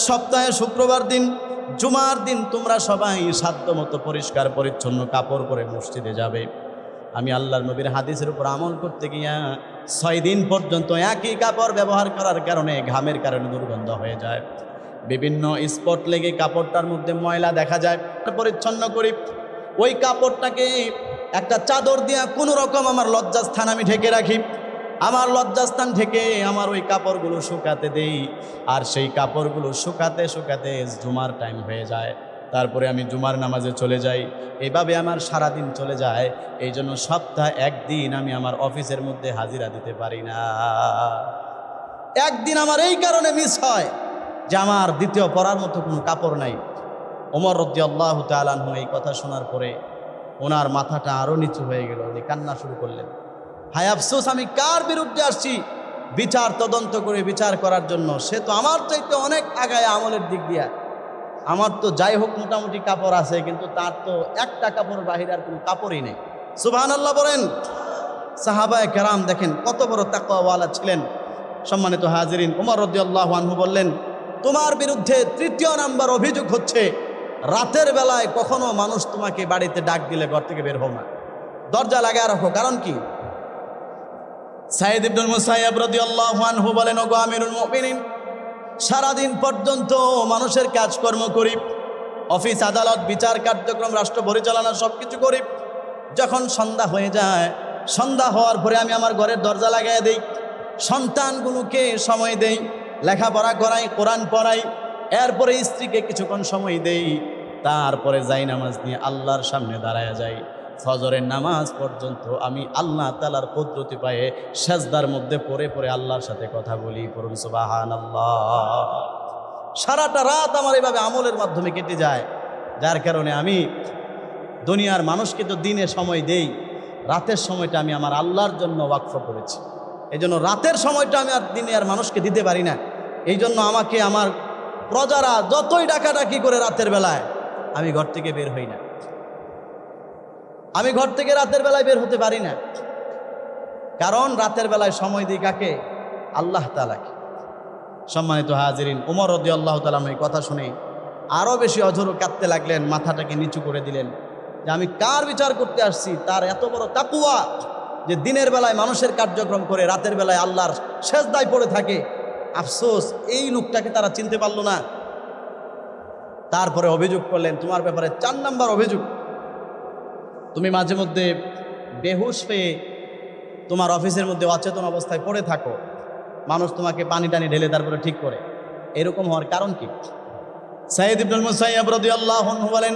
সপ্তাহে শুক্রবার দিন, জুমার দিন তোমরা সবাই সাধ্যমতো পরিষ্কার পরিচ্ছন্ন কাপড় পরে মসজিদে যাবে। আমি আল্লাহর নবীর হাদিসের উপর আমল করতে গিয়া 6 দিন পর্যন্ত একই কাপড় ব্যবহার করার কারণে ঘামের কারণে দুর্গন্ধ হয়ে যায়, বিভিন্ন স্পট লেগে কাপড়টার মধ্যে ময়লা দেখা যায়। পরিচ্ছন্ন করি, ওই কাপড়টাকে একটা চাদর দিয়া কোনো রকম আমার লজ্জাস্থান আমি ঢেকে রাখি। আমার লজ্জাস্থান ঢেকে আমার ওই কাপড়গুলো শুকাতে দেই। আর সেই কাপড়গুলো শুকাতে শুকাতে জুমার টাইম হয়ে যায়, তারপরে আমি জুমার নামাজে চলে যাই। এইভাবে আমার সারাদিন চলে যায়। এই জন্য সপ্তাহে 1 দিন আমি আমার অফিসের মধ্যে হাজিরা দিতে পারি না। 1 দিন আমার এই কারণে মিস হয় যে আমার দ্বিতীয় পরার মতো কোনো কাপড় নাই। ওমর রাদিয়াল্লাহু তাআলা আনহু এই কথা শোনার পরে ওনার মাথাটা আরও নিচু হয়ে গেল, উনি কান্না শুরু করলেন। হায় আফসোস, আমি কার বিরুদ্ধে আসছি বিচার তদন্ত করে বিচার করার জন্য? সে তো আমার চাইতে অনেক আগায় আমলের দিক দিয়া। আমার তো যাই হোক মোটামুটি কাপড় আছে, কিন্তু তার তো একটা কাপড় বাহিরে আর কোনো কাপড়ই নেই। সুবহানাল্লাহ বলেন। সাহাবায়ে কেরাম দেখেন কত বড় তাকওয়াওয়ালা ছিলেন। সম্মানিত হাজিরিন, ওমর রাদিয়াল্লাহু আনহু বললেন, তোমার বিরুদ্ধে 3য় নাম্বার অভিযোগ হচ্ছে রাতের বেলায় কখনো মানুষ তোমাকে বাড়িতে ডাক দিলে ঘর থেকে বের হও না, দরজা লাগায় রাখো। কারণ কি? সাইদ ইবনুল মুসাইয়্যিব রাদিয়াল্লাহু আনহু বলেন, ওগো আমিরুল মুমিনিন, সারাদিন পর্যন্ত মানুষের কাজকর্ম করি, অফিস আদালত বিচার কার্যক্রম রাষ্ট্র পরিচালনা সব কিছু করি। যখন সন্ধ্যা হয়ে যায়, সন্ধ্যা হওয়ার পরে আমি আমার ঘরের দরজা লাগাই দেই, সন্তানগুলোকে সময় দেই, লেখাপড়া করাই, কোরআন পড়াই, এরপরে স্ত্রীকে কিছুক্ষণ সময় দেই, তারপরে যাই নামাজ নিয়ে আল্লাহর সামনে দাঁড়ায় যাই। ফজরের নামাজ পর্যন্ত আমি আল্লাহ তাআলার কুদরতি পায়ে সেজদার মধ্যে পড়ে পড়ে আল্লাহর সাথে কথা বলি। পড়ুন সুবহানাল্লাহ। সারাটা রাত আমার এভাবে আমলের মাধ্যমে কেটে যায়, যার কারণে আমি দুনিয়ার মানুষকে তো দিনে সময় দেই, রাতের সময়টা আমি আমার আল্লাহর জন্য ওয়াকফ করেছি। এই জন্য রাতের সময়টা আমি আর দিনের মানুষকে দিতে পারি না। এই জন্য আমাকে আমার প্রজারা যতই ডাকাডাকি করে রাতের বেলায়, আমি ঘর থেকে বের হই না। আমি ঘর থেকে রাতের বেলায় বের হতে পারি না, কারণ রাতের বেলায় সময় দিই কাকে? আল্লাহ তাআলাকে। সম্মানিত হাজিরিন, ওমর রাদিয়াল্লাহু তাআলা এই কথা শুনে আরও বেশি অঝোর কাঁদতে লাগলেন, মাথাটাকে নিচু করে দিলেন যে আমি কার বিচার করতে আসছি? তার এত বড় তাকওয়া যে দিনের বেলায় মানুষের কার্যক্রম করে রাতের বেলায় আল্লাহর সেজদায় পড়ে থাকে। আফসোস, এই লোকটাকে তারা চিনতে পারল না। তারপরে অভিযোগ করলেন, তোমার ব্যাপারে 4 নাম্বার অভিযোগ, তুমি মাঝে মধ্যে বেহুশ হয়ে তোমার অফিসের মধ্যে অচেতন অবস্থায় পড়ে থাকো, মানুষ তোমাকে পানি টানি ঢেলে তারপরে ঠিক করে। এরকম হওয়ার কারণ কি? সাইয়্যিদ ইবনুল মুসাইয়্যিব রাদিয়াল্লাহু আনহু বলেন,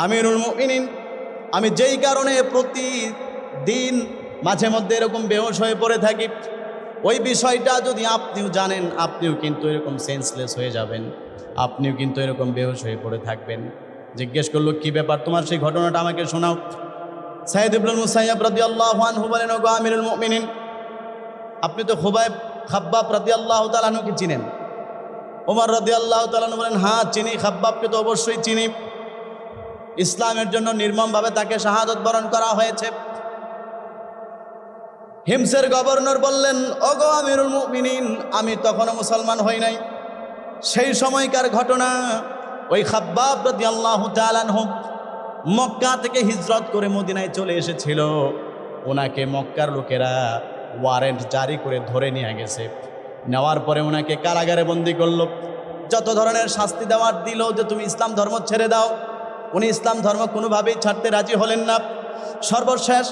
আমিরুল মুমিনিন, আমি যেই কারণে প্রতিদিন মাঝে মধ্যে এরকম বেহুশ হয়ে পড়ে থাকি, ওই বিষয়টা যদি আপনিও জানেন, আপনিও কিন্তু এরকম সেন্সলেস হয়ে যাবেন, আপনিও কিন্তু এরকম বেহুশ হয়ে পড়ে থাকবেন। জিজ্ঞেস করলো, কি ব্যাপার, তোমার সেই ঘটনাটা আমাকে শোনাও। সাইয়্যিদ ইবনুল মুসাইয়্যিব রাদিয়াল্লাহু আনহু বলেন, ওগো আমিরুল মুমিনিন, আপনি তো খাব্বাব রাদিয়াল্লাহু তাআলা আনহুকে চিনেন? ওমর রাদিয়াল্লাহু তাআলা আনহু বলেন, হ্যাঁ চিনি, খাব্বাবকে তো অবশ্যই চিনি। ইসলামের জন্য নির্মমভাবে তাকে শাহাদত বরণ করা হয়েছে। হিমসের গভর্নর বললেন, ওগো আমিরুল মুমিনিন, আমি তখনও মুসলমান হই নাই। সেই সময়কার ঘটনা, ওই খাব্বাব রাদিয়াল্লাহু তাআলা আনহু মক্কা থেকে হিজরত করে মদিনায় চলে এসেছিল। ওনাকে মক্কার লোকেরা ওয়ারেন্ট জারি করে ধরে নিয়ে গেছে। নেওয়ার পরে ওনাকে কারাগারে বন্দি করলো। যত ধরনের শাস্তি দেওয়ার দিল, যে তুমি ইসলাম ধর্ম ছেড়ে দাও। উনি ইসলাম ধর্ম কোনোভাবেই ছাড়তে রাজি হলেন না। সর্বশেষ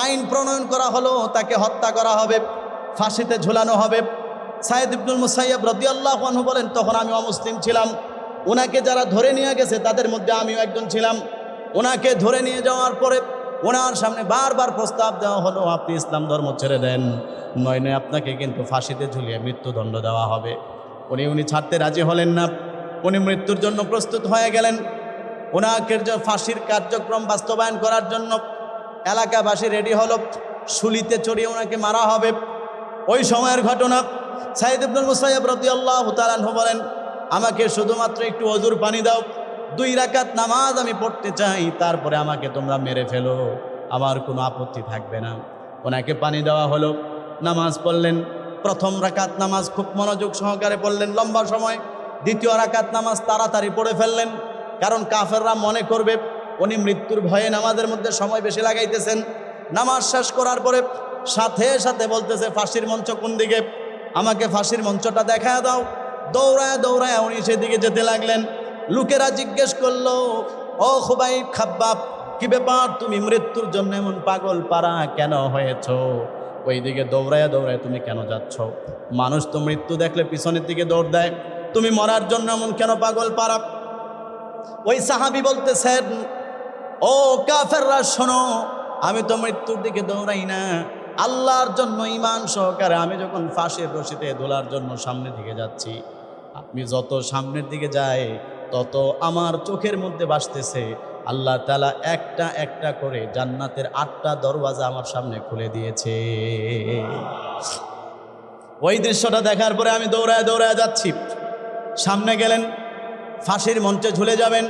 আইন প্রণয়ন করা হলো, তাকে হত্যা করা হবে, ফাঁসিতে ঝুলানো হবে। সাইয়্যিদ ইবনুল মুসাইয়্যিব রাদিয়াল্লাহু আনহু বলেন, তখন আমি অমুসলিম ছিলাম। ওনাকে যারা ধরে নিয়ে গেছে তাদের মধ্যে আমিও একজন ছিলাম। ওনাকে ধরে নিয়ে যাওয়ার পরে ওনার সামনে বারবার প্রস্তাব দেওয়া হলো, আপনি ইসলাম ধর্ম ছেড়ে দেন, নয় আপনাকে কিন্তু ফাঁসিতে ঝুলিয়ে মৃত্যুদণ্ড দেওয়া হবে। উনি ছাড়তে রাজি হলেন না। উনি মৃত্যুর জন্য প্রস্তুত হয়ে গেলেন। ওনাকে ফাঁসির কার্যক্রম বাস্তবায়ন করার জন্য এলাকাবাসী রেডি হলো, শুলিতে চড়িয়ে ওনাকে মারা হবে। ওই সময়ের ঘটনা। সাইয়্যিদ ইবনুল মুসাইয়্যিব রাদিয়াল্লাহু তাআলা আনহু বলেন, আমাকে শুধুমাত্র একটু ওযুর পানি দাও, 2 রাকাত নামাজ আমি পড়তে চাই, তারপরে আমাকে তোমরা মেরে ফেলো, আমার কোনো আপত্তি থাকবে না। ওনাকে পানি দেওয়া হলো, নামাজ পড়লেন। প্রথম রাকাত নামাজ খুব মনোযোগ সহকারে পড়লেন, লম্বা সময়। দ্বিতীয় রাকাত নামাজ তাড়াতাড়ি পড়ে ফেললেন, কারণ কাফেররা মনে করবে উনি মৃত্যুর ভয়ে নামাজের মধ্যে সময় বেশি লাগাইতেছেন। নামাজ শেষ করার পরে সাথে সাথে বলতেছে, ফাঁসির মঞ্চ কোন দিকে, আমাকে ফাঁসির মঞ্চটা দেখা দাও। দৌড়ায় দৌড়ায় উনি সেদিকে যেতে লাগলেন। লোকেরা জিজ্ঞেস করলো, ও খুবাইব, খাব্বাব, কি ব্যাপার, তুমি মৃত্যুর জন্য এমন পাগল পারা কেন হয়েছ? ওই দিকে দৌড়ায় দৌড়ায় তুমি কেন যাচ্ছ? মানুষ তো মৃত্যু দেখলে পিছনের দিকে দৌড় দেয়, তুমি মরার জন্য এমন কেন পাগল পারা? ওই সাহাবী বলতেছেন, ও কাফেররা শোনো, আমি তো মৃত্যুর দিকে দৌড়াই না, আল্লাহর জন্য ঈমান সহকারে আমি যখন ফাঁসির রশিতে দোলার জন্য সামনের দিকে যাচ্ছি, আমি যত সামনের দিকে যাই তত আমার চোখের মধ্যে ভাসতেছে আল্লাহ তাআলা একটা একটা করে জান্নাতের 8টা দরওয়াজা আমার সামনে খুলে দিয়েছে। ওই দৃশ্যটা দেখার পরে আমি দৌড়ায় দৌড়ায় যাচ্ছি। সামনে গেলেন, ফাঁসির মঞ্চে ঝুলে যাবেন।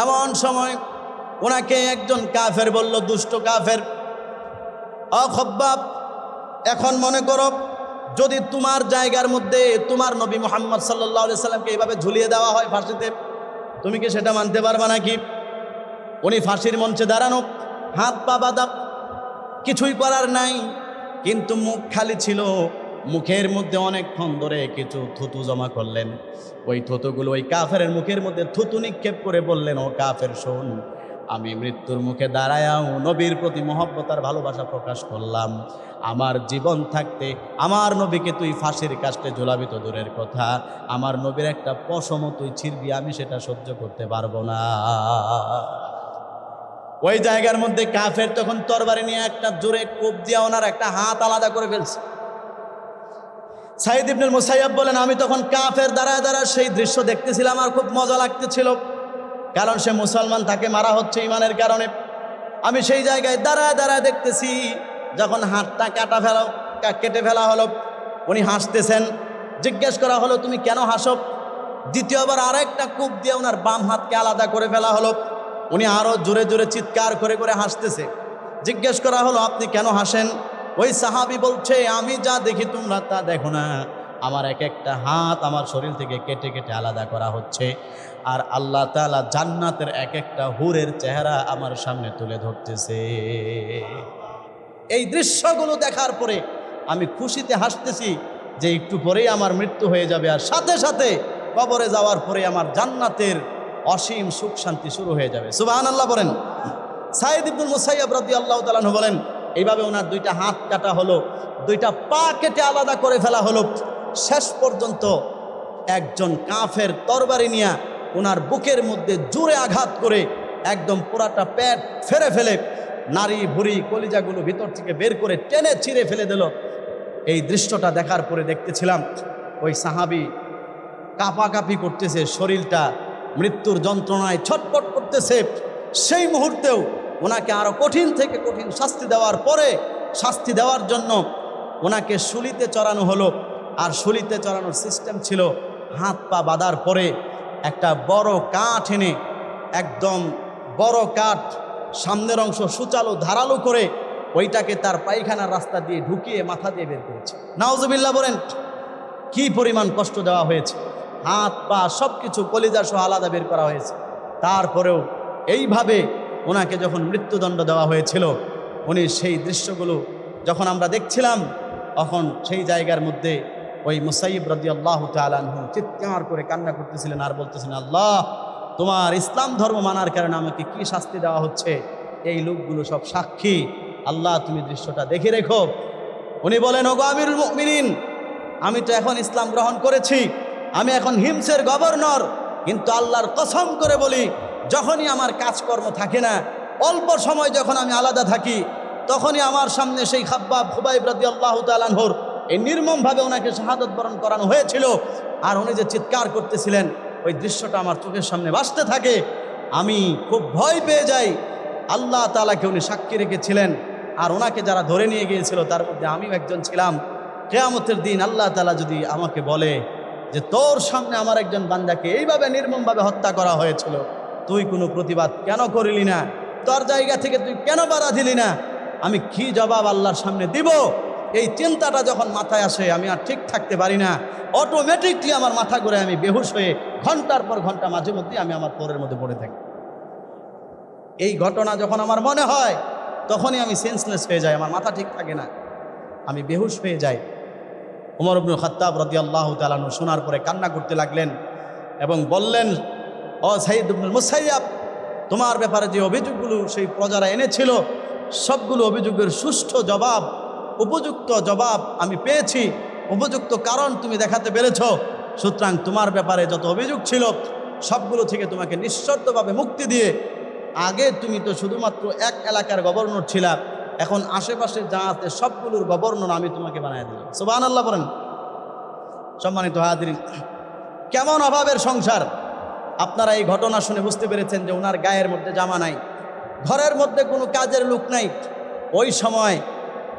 এমন সময় ওনাকে একজন কাফের বলল, দুষ্ট কাফের, ও খাব্বাব, এখন মনে করো যদি তোমার জায়গার মধ্যে তোমার নবী মুহাম্মদ সাল্লাল্লাহু আলাইহি সাল্লামকে এইভাবে ঝুলিয়ে দেওয়া হয় ফাঁসিতে, তুমি কি সেটা মানতে পারবা নাকি? উনি ফাঁসির মঞ্চে দাঁড়ানো, হাত পা বাঁধা, কিছুই করার নাই, কিন্তু মুখ খালি ছিল। মুখের মধ্যে অনেকক্ষণ ধরে কিছু থুতু জমা করলেন। ওই থুতুগুলো ওই কাফের মুখের মধ্যে থুতু নিক্ষেপ করে বললেন, ও কাফের শোন, আমি মৃত্যুর মুখে দাঁড়ায়াও নবীর প্রতি মহব্বত আর ভালোবাসা প্রকাশ করলাম। আমার জীবন থাকতে আমার নবীকে তুই ফাঁসির কাস্টে ঝুলাবি তো দূরের কথা, আমার নবীর একটা পশমও তুই ছিঁড়বি, আমি সেটা সহ্য করতে পারবো না। ওই জায়গার মধ্যে কাফের তখন তরবারি নিয়ে একটা জোরে কোপ দিয়ে ওনার একটা হাত আলাদা করে ফেলছে। সাইয়্যিদ ইবনুল মুসাইয়্যিব বলেন, আমি তখন কাফের দাঁড়ায় দাঁড়ায় সেই দৃশ্য দেখতেছিলাম, আর খুব মজা লাগতেছিল, কারণ সে মুসলমান, তাকে মারা হচ্ছে ইমানের কারণে। আমি সেই জায়গায় দাঁড়ায় দাঁড়ায় দেখতেছি, যখন হাতটা কেটে ফেলা হলো, উনি হাসতেছেন। জিজ্ঞেস করা হলো, তুমি কেন হাসো? দ্বিতীয়বার আরেকটা কূপ দিয়ে ওনার বাম হাতকে আলাদা করে ফেলা হলো। উনি আরও জোরে জোরে চিৎকার করে করে হাসতেছে। জিজ্ঞেস করা হলো, আপনি কেন হাসেন? ওই সাহাবী বলছে, আমি যা দেখি তোমরা তা দেখো না। আমার এক একটা হাত আমার শরীর থেকে কেটে কেটে আলাদা করা হচ্ছে, আর আল্লাহ তাআলা জান্নাতের এক একটা হুরের চেহারা আমার সামনে তুলে ধরতেছে। এই দৃশ্যগুলো দেখার পরে আমি খুশিতে হাসতেছি যে একটু পরেই আমার মৃত্যু হয়ে যাবে, আর সাথে সাথে কবরে যাওয়ার পরে আমার জান্নাতের অসীম সুখ শান্তি শুরু হয়ে যাবে। সুবহানাল্লাহ বলেন। সাঈদ ইবনুল মুসাইয়্যিব রাদিয়াল্লাহু তাআলা আনহু বলেন, এইভাবে ওনার দুইটা হাত কাটা হলো, দুইটা পা কেটে আলাদা করে ফেলা হলো। শেষ পর্যন্ত একজন কাফের তরবারি নিয়ে ওনার বুকের মধ্যে জোরে আঘাত করে একদম পুরাটা পেট ফেরে ফেলে নারী ভুঁড়ি কলিজাগুলো ভিতর থেকে বের করে টেনে ছিঁড়ে ফেলে দিল। এই দৃশ্যটা দেখার পরে দেখতেছিলাম ওই সাহাবী কাঁপাকাঁপি করতেছে, শরীরটা মৃত্যুর যন্ত্রণায় ছটফট করতেছে। সেই মুহূর্তেও ওনাকে আরো কঠিন থেকে কঠিন শাস্তি দেওয়ার পরে, শাস্তি দেওয়ার জন্য ওনাকে শুলিতে চড়ানো হলো। আর শুলিতে চড়ানোর সিস্টেম ছিল, হাত পা বাঁধার পরে একটা বড় কাঠ এনে, একদম বড় কাঠ সামনের অংশ সুচালো ধারালো করে ওইটাকে তার পায়খানার রাস্তা দিয়ে ঢুকিয়ে মাথা দিয়ে বের করেছে। নাউজুবিল্লাহ বলেন। কি পরিমাণ কষ্ট দেওয়া হয়েছে, হাত পা সব কিছু কলিজা সহ আলাদা বের করা হয়েছে। তারপরেও এইভাবে ওনাকে যখন মৃত্যুদণ্ড দেওয়া হয়েছিল, উনি সেই দৃশ্যগুলো যখন আমরা দেখছিলাম, তখন সেই জায়গার মধ্যে ওই মুসাইয়্যিব রাদিয়াল্লাহু তাআলা আনহু চিৎকার করে কান্না করতেছিলেন আর বলতেছিলেন, আল্লাহ, তোমার ইসলাম ধর্ম মানার কারণে আমাকে কি শাস্তি দেওয়া হচ্ছে, এই লোকগুলো সব সাক্ষী। আল্লাহ, তুমি দৃশ্যটা দেখে রেখো। উনি বলেন, ওগো আমিরুল মুমিনিন, আমি তো এখন ইসলাম গ্রহণ করেছি, আমি এখন হিমসের গভর্নর, কিন্তু আল্লাহর কসম করে বলি, যখনই আমার কাজকর্ম থাকে না, অল্প সময় যখন আমি আলাদা থাকি, তখনই আমার সামনে সেই খুবাইব রাদিয়াল্লাহু তাআলা আনহুর এই নির্মমভাবে ওনাকে শাহাদত বরণ করানো হয়েছিল। আর উনি যে চিৎকার করতেছিলেন, ওই দৃশ্যটা আমার চোখের সামনে ভাসতে থাকে। আমি খুব ভয় পেয়ে যাই। আল্লাহ তাআলাকে উনি সাক্ষী রেখেছিলেন, আর ওনাকে যারা ধরে নিয়ে গিয়েছিল তার মধ্যে আমিও একজন ছিলাম। কিয়ামতের দিন আল্লাহ তাআলা যদি আমাকে বলে যে তোর সামনে আমার একজন বান্দাকে এইভাবে নির্মমভাবে হত্যা করা হয়েছিল, তুই কোনো প্রতিবাদ কেন করলি না, তোর জায়গা থেকে তুই কেন বাধা দিলি না, আমি কি জবাব আল্লাহর সামনে দিব? এই চিন্তাটা যখন মাথায় আসে, আমি আর ঠিক থাকতে পারি না। অটোমেটিকলি আমার মাথা ঘুরে আমি বেহুশ হয়ে ঘন্টার পর ঘন্টা মাঝে মধ্যে আমি আমার পরের মধ্যে পড়ে থাকি। এই ঘটনা যখন আমার মনে হয়, তখনই আমি সেন্সলেস হয়ে যাই, আমার মাথা ঠিক থাকে না, আমি বেহুশ হয়ে যাই। ওমর ইবনে খাত্তাব রাদিয়াল্লাহু তাআলা আনহু শোনার পরে কান্না করতে লাগলেন এবং বললেন, ও সাঈদ ইবনুল মুসাইয়্যিব, তোমার ব্যাপারে যে অভিযোগগুলো সেই প্রজারা এনেছিল, সবগুলো অভিযোগের সুষ্ঠু জবাব, উপযুক্ত জবাব আমি পেয়েছি, উপযুক্ত কারণ তুমি দেখাতে পেরেছ। সুতরাং তোমার ব্যাপারে যত অভিযোগ ছিল সবগুলো থেকে তোমাকে নিঃশর্তভাবে মুক্তি দিয়ে, আগে তুমি তো শুধুমাত্র এক এলাকার গভর্নর ছিলা, এখন আশেপাশে যা আছে সবগুলোর গভর্নর আমি তোমাকে বানিয়ে দিলাম। সুবহানাল্লাহ বলেন। সম্মানিত হাজিরিন, কেমন অভাবের সংসার! আপনারা এই ঘটনা শুনে বুঝতে পেরেছেন যে ওনার গায়ের মধ্যে জামা নাই, ঘরের মধ্যে কোনো কাজের লোক নাই। ওই সময়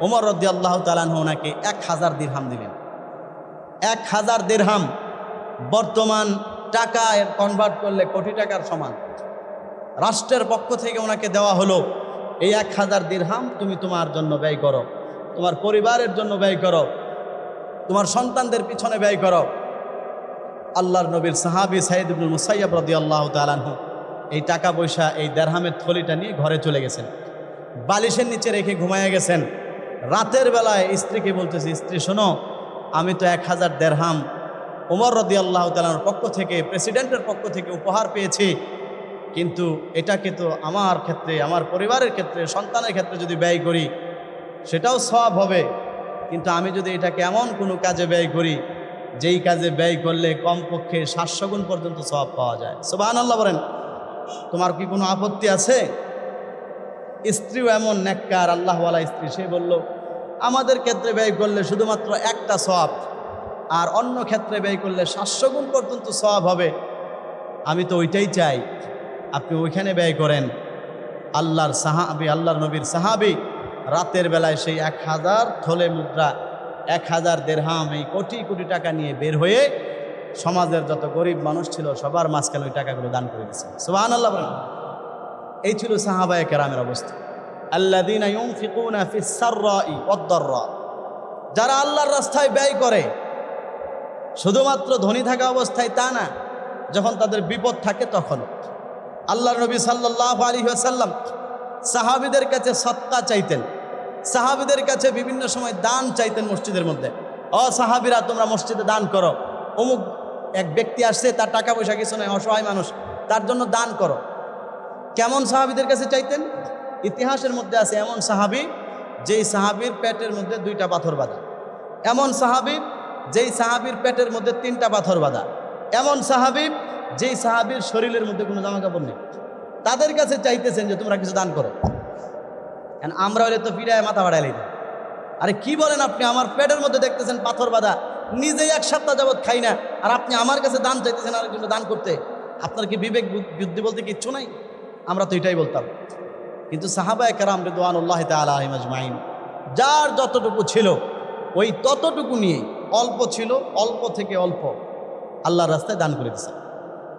ওমর রাদিয়াল্লাহু তাআলা আনহু ওনাকে 1000 দিরহাম দিলেন। 1000 দিরহাম বর্তমান টাকায় কনভার্ট করলে কোটি টাকার সমান। রাষ্ট্রের পক্ষ থেকে ওনাকে দেওয়া হলো, এই 1000 দিরহাম তুমি তোমার জন্য ব্যয় করো, তোমার পরিবারের জন্য ব্যয় করো, তোমার সন্তানদের পিছনে ব্যয় করো। আল্লাহর নবীর সাহাবী সাঈদ ইবনুল মুসাইয়্যিব রাদিয়াল্লাহু তাআলা আনহু এই টাকা পয়সা, এই দিরহামের থলিটা নিয়ে ঘরে চলে গেছেন, বালিশের নিচে রেখে ঘুমায় গেছেন। রাতের বেলায় স্ত্রীকে বলতেছে, স্ত্রী শোনো, আমি তো 1000 দিরহাম ওমর রাদিয়াল্লাহু তাআলার পক্ষ থেকে, প্রেসিডেন্টের পক্ষ থেকে উপহার পেয়েছি, কিন্তু এটাকে তো আমার ক্ষেত্রে, আমার পরিবারের ক্ষেত্রে, সন্তানের ক্ষেত্রে যদি ব্যয় করি সেটাও সওয়াব হবে, কিন্তু আমি যদি এটাকে এমন কোনো কাজে ব্যয় করি যেই কাজে ব্যয় করলে কমপক্ষে 700 গুণ পর্যন্ত সওয়াব পাওয়া যায়। সুবহানাল্লাহ বলেন। তোমার কি কোনো আপত্তি আছে? স্ত্রীও এমন নেককার আল্লাহওয়ালা স্ত্রী, সে বলল, আমাদের ক্ষেত্রে ব্যয় করলে শুধুমাত্র একটা সওয়াব, আর অন্য ক্ষেত্রে ব্যয় করলে 700 গুণ পর্যন্ত সওয়াব হবে। আমি তো ওইটাই চাই, আপনি ওইখানে ব্যয় করেন। আল্লাহর সাহাবী, আল্লাহর নবীর সাহাবী রাতের বেলায় সেই 1000 থলে মুদ্রা, 1000 দিরহাম, এই কোটি কোটি টাকা নিয়ে বের হয়ে সমাজের যত গরিব মানুষ ছিল সবার মাঝখানে ওই টাকাগুলো দান করে দিয়েছেন। সুবহানাল্লাহ বলেন। এই ছিল সাহাবায়ে কেরামের অবস্থা। আল্লাযীনা ইউনফিকুনা ফিস সাররাই ওয়াদ-দাররা, যারা আল্লাহর রাস্তায় ব্যয় করে, শুধুমাত্র ধনী থাকা অবস্থায় তা না, যখন তাদের বিপদ থাকে তখন। আল্লাহর নবী সাল্লাল্লাহু আলাইহি ওয়াসাল্লাম সাহাবীদের কাছে সদকা চাইতেন, সাহাবীদের কাছে বিভিন্ন সময় দান চাইতেন মসজিদের মধ্যে। ও সাহাবীরা, তোমরা মসজিদে দান করো, অমুক এক ব্যক্তি আসছে, তার টাকা পয়সা কিছু নয়, অসহায় মানুষ, তার জন্য দান করো। কেমন সাহাবীদের কাছে চাইতেন? ইতিহাসের মধ্যে আছে এমন সাহাবী যেই সাহাবীর পেটের মধ্যে 2টা পাথর বাঁধা, এমন সাহাবী যেই সাহাবীর পেটের মধ্যে 3টা পাথর বাঁধা, এমন সাহাবী যেই সাহাবীর শরীরের মধ্যে কোনো জামা কাপড় নেই। তাদের কাছে চাইতেছেন যে তোমরা কিছু দান করো। আমরা হলে তো পিড়ায় মাথা বাড়াইলে, আরে কি বলেন আপনি? আমার পেটের মধ্যে দেখতেছেন পাথর বাঁধা, নিজেই 1 সপ্তাহ যাবৎ খাই না, আর আপনি আমার কাছে দান চাইতেছেন আরেকজন্য দান করতে? আপনার কি বিবেক বুদ্ধি বলতে কিচ্ছু নাই? আমরা তো এটাই বলতাম। কিন্তু সাহাবায়ে কেরাম রিদওয়ানুল্লাহি তাআলা আলাইহিম আজমাইন, যার যতটুকু ছিল ওই ততটুকু নিয়ে, অল্প ছিল, অল্প থেকে অল্প আল্লাহর রাস্তায় দান করে দিয়েছেন।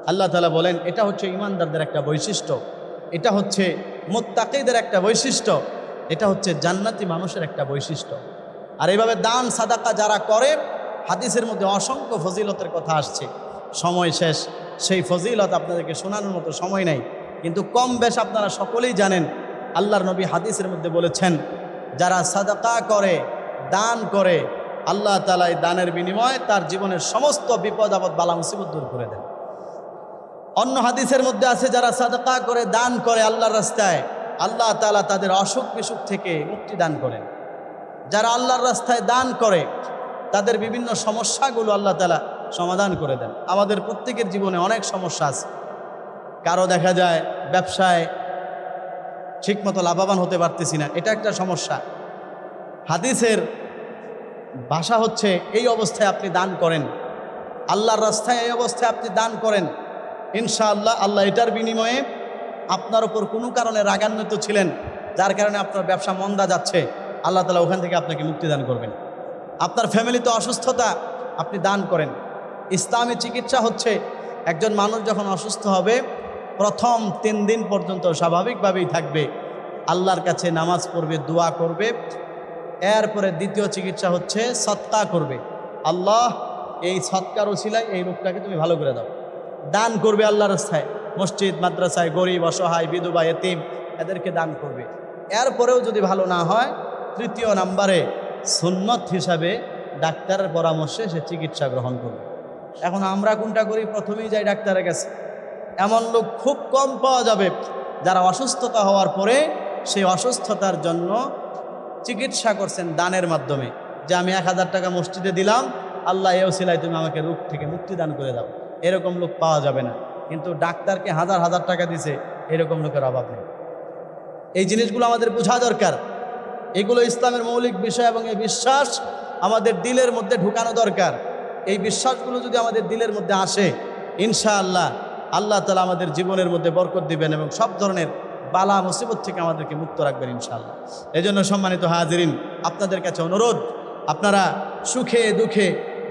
আল্লাহ তাআলা বলেন, এটা হচ্ছে ঈমানদারদের একটা বৈশিষ্ট্য, এটা হচ্ছে মুত্তাকীদের একটা বৈশিষ্ট্য, এটা হচ্ছে জান্নাতি মানুষের একটা বৈশিষ্ট্য। আর এইভাবে দান সাদাকা যারা করে, হাদিসের মধ্যে অসংখ্য ফজিলতের কথা আসছে, সময় শেষ, সেই ফজিলত আপনাদেরকে শোনানোর মতো সময় নাই। কিন্তু কম বেশ আপনারা সকলেই জানেন, আল্লাহর নবী হাদিসের মধ্যে বলেছেন, যারা সাদাকা করে, দান করে, আল্লাহ তাআলা এই দানের বিনিময়ে তার জীবনের সমস্ত বিপদ আপদ বালা মুসিবত দূর করে দেন। অন্য হাদিসের মধ্যে আছে, যারা সাদাকা করে, দান করে আল্লাহর রাস্তায়, আল্লাহ তাআলা তাদের অসুখ বিসুখ থেকে মুক্তি দান করেন। যারা আল্লাহর রাস্তায় দান করে, তাদের বিভিন্ন সমস্যাগুলো আল্লাহ তাআলা সমাধান করে দেন। আমাদের প্রত্যেকের জীবনে অনেক সমস্যা আছে। কারো দেখা যায় ব্যবসায় ঠিকমতো লাভবান হতে পারতেছি না, এটা একটা সমস্যা। হাদিসের ভাষা হচ্ছে, এই অবস্থায় আপনি দান করেন, আল্লাহর রাস্তায় এই অবস্থায় আপনি দান করেন, ইনশাআল্লাহ আল্লাহ এটার বিনিময়ে আপনার উপর কোনো কারণে রাগান্বিত ছিলেন, যার কারণে আপনার ব্যবসা মন্দা যাচ্ছে, আল্লাহ তাআলা ওখান থেকে আপনাকে মুক্তি দান করবেন। আপনার ফ্যামিলিতে অসুস্থতা, আপনি দান করেন। ইসলামী চিকিৎসা হচ্ছে, একজন মানুষ যখন অসুস্থ হবে, প্রথম 3 দিন পর্যন্ত স্বাভাবিকভাবেই থাকবে, আল্লাহর কাছে নামাজ পড়বে, দোয়া করবে। এরপরে দ্বিতীয় চিকিৎসা হচ্ছে সদকা করবে, আল্লাহ এই সদকার ওসিলায় এই রোগটাকে তুমি ভালো করে দাও। দান করবে আল্লাহর রাস্তায়, মসজিদ মাদ্রাসায়, গরিব অসহায় বিধবা এতিম এদেরকে দান করবে। এরপরেও যদি ভালো না হয়, তৃতীয় নাম্বারে সুন্নত হিসাবে ডাক্তারের পরামর্শে সে চিকিৎসা গ্রহণ করবে। এখন আমরা কোনটা করি? প্রথমেই যাই ডাক্তারের কাছে। এমন লোক খুব কম পাওয়া যাবে যারা অসুস্থতা হওয়ার পরে সেই অসুস্থতার জন্য চিকিৎসা করছেন দানের মাধ্যমে, যে আমি 1000 টাকা মসজিদে দিলাম, আল্লাহ এ ওসিলায় তুমি আমাকে রোগ থেকে মুক্তি দান করে দাও। এরকম লোক পাওয়া যাবে না। কিন্তু ডাক্তারকে 1000 টাকা দিছে, এরকম লোকের অভাব নেই। এই জিনিসগুলো আমাদের বোঝা দরকার। এগুলো ইসলামের মৌলিক বিষয়, এবং এই বিশ্বাস আমাদের দিলের মধ্যে ঢুকানো দরকার। এই বিশ্বাসগুলো যদি আমাদের দিলের মধ্যে আসে, ইনশাআল্লাহ আল্লাহ তাআলা আমাদের জীবনের মধ্যে বরকত দিবেন এবং সব ধরনের বালা মুসিবত থেকে আমাদেরকে মুক্ত রাখবেন ইনশাআল্লাহ। এই জন্য সম্মানিত হাজিরিন, আপনাদের কাছে অনুরোধ, আপনারা সুখে দুঃখে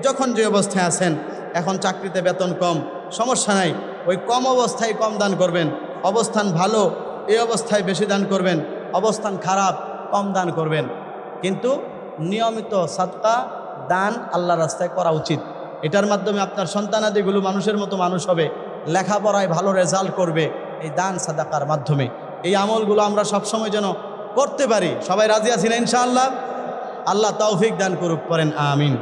যখন যে অবস্থায় আছেন, এখন চাকরিতে বেতন কম, সমস্যা নাই, ওই কম অবস্থায় কম দান করবেন। অবস্থান ভালো, এই অবস্থায় বেশি দান করবেন। অবস্থান খারাপ, কম দান করবেন। কিন্তু নিয়মিত সাদকা দান আল্লাহর রাস্তায় করা উচিত। এটার মাধ্যমে আপনার সন্তানাদিগুলো মানুষের মতো মানুষ হবে, লেখাপড়ায় ভালো রেজাল্ট করবে এই দান সাদাকার মাধ্যমে। এই আমলগুলো আমরা সবসময় যেন করতে পারি। সবাই রাজি আছেন ইনশাআল্লাহ? আল্লাহ তৌফিক দান করুক, করেন আমিন।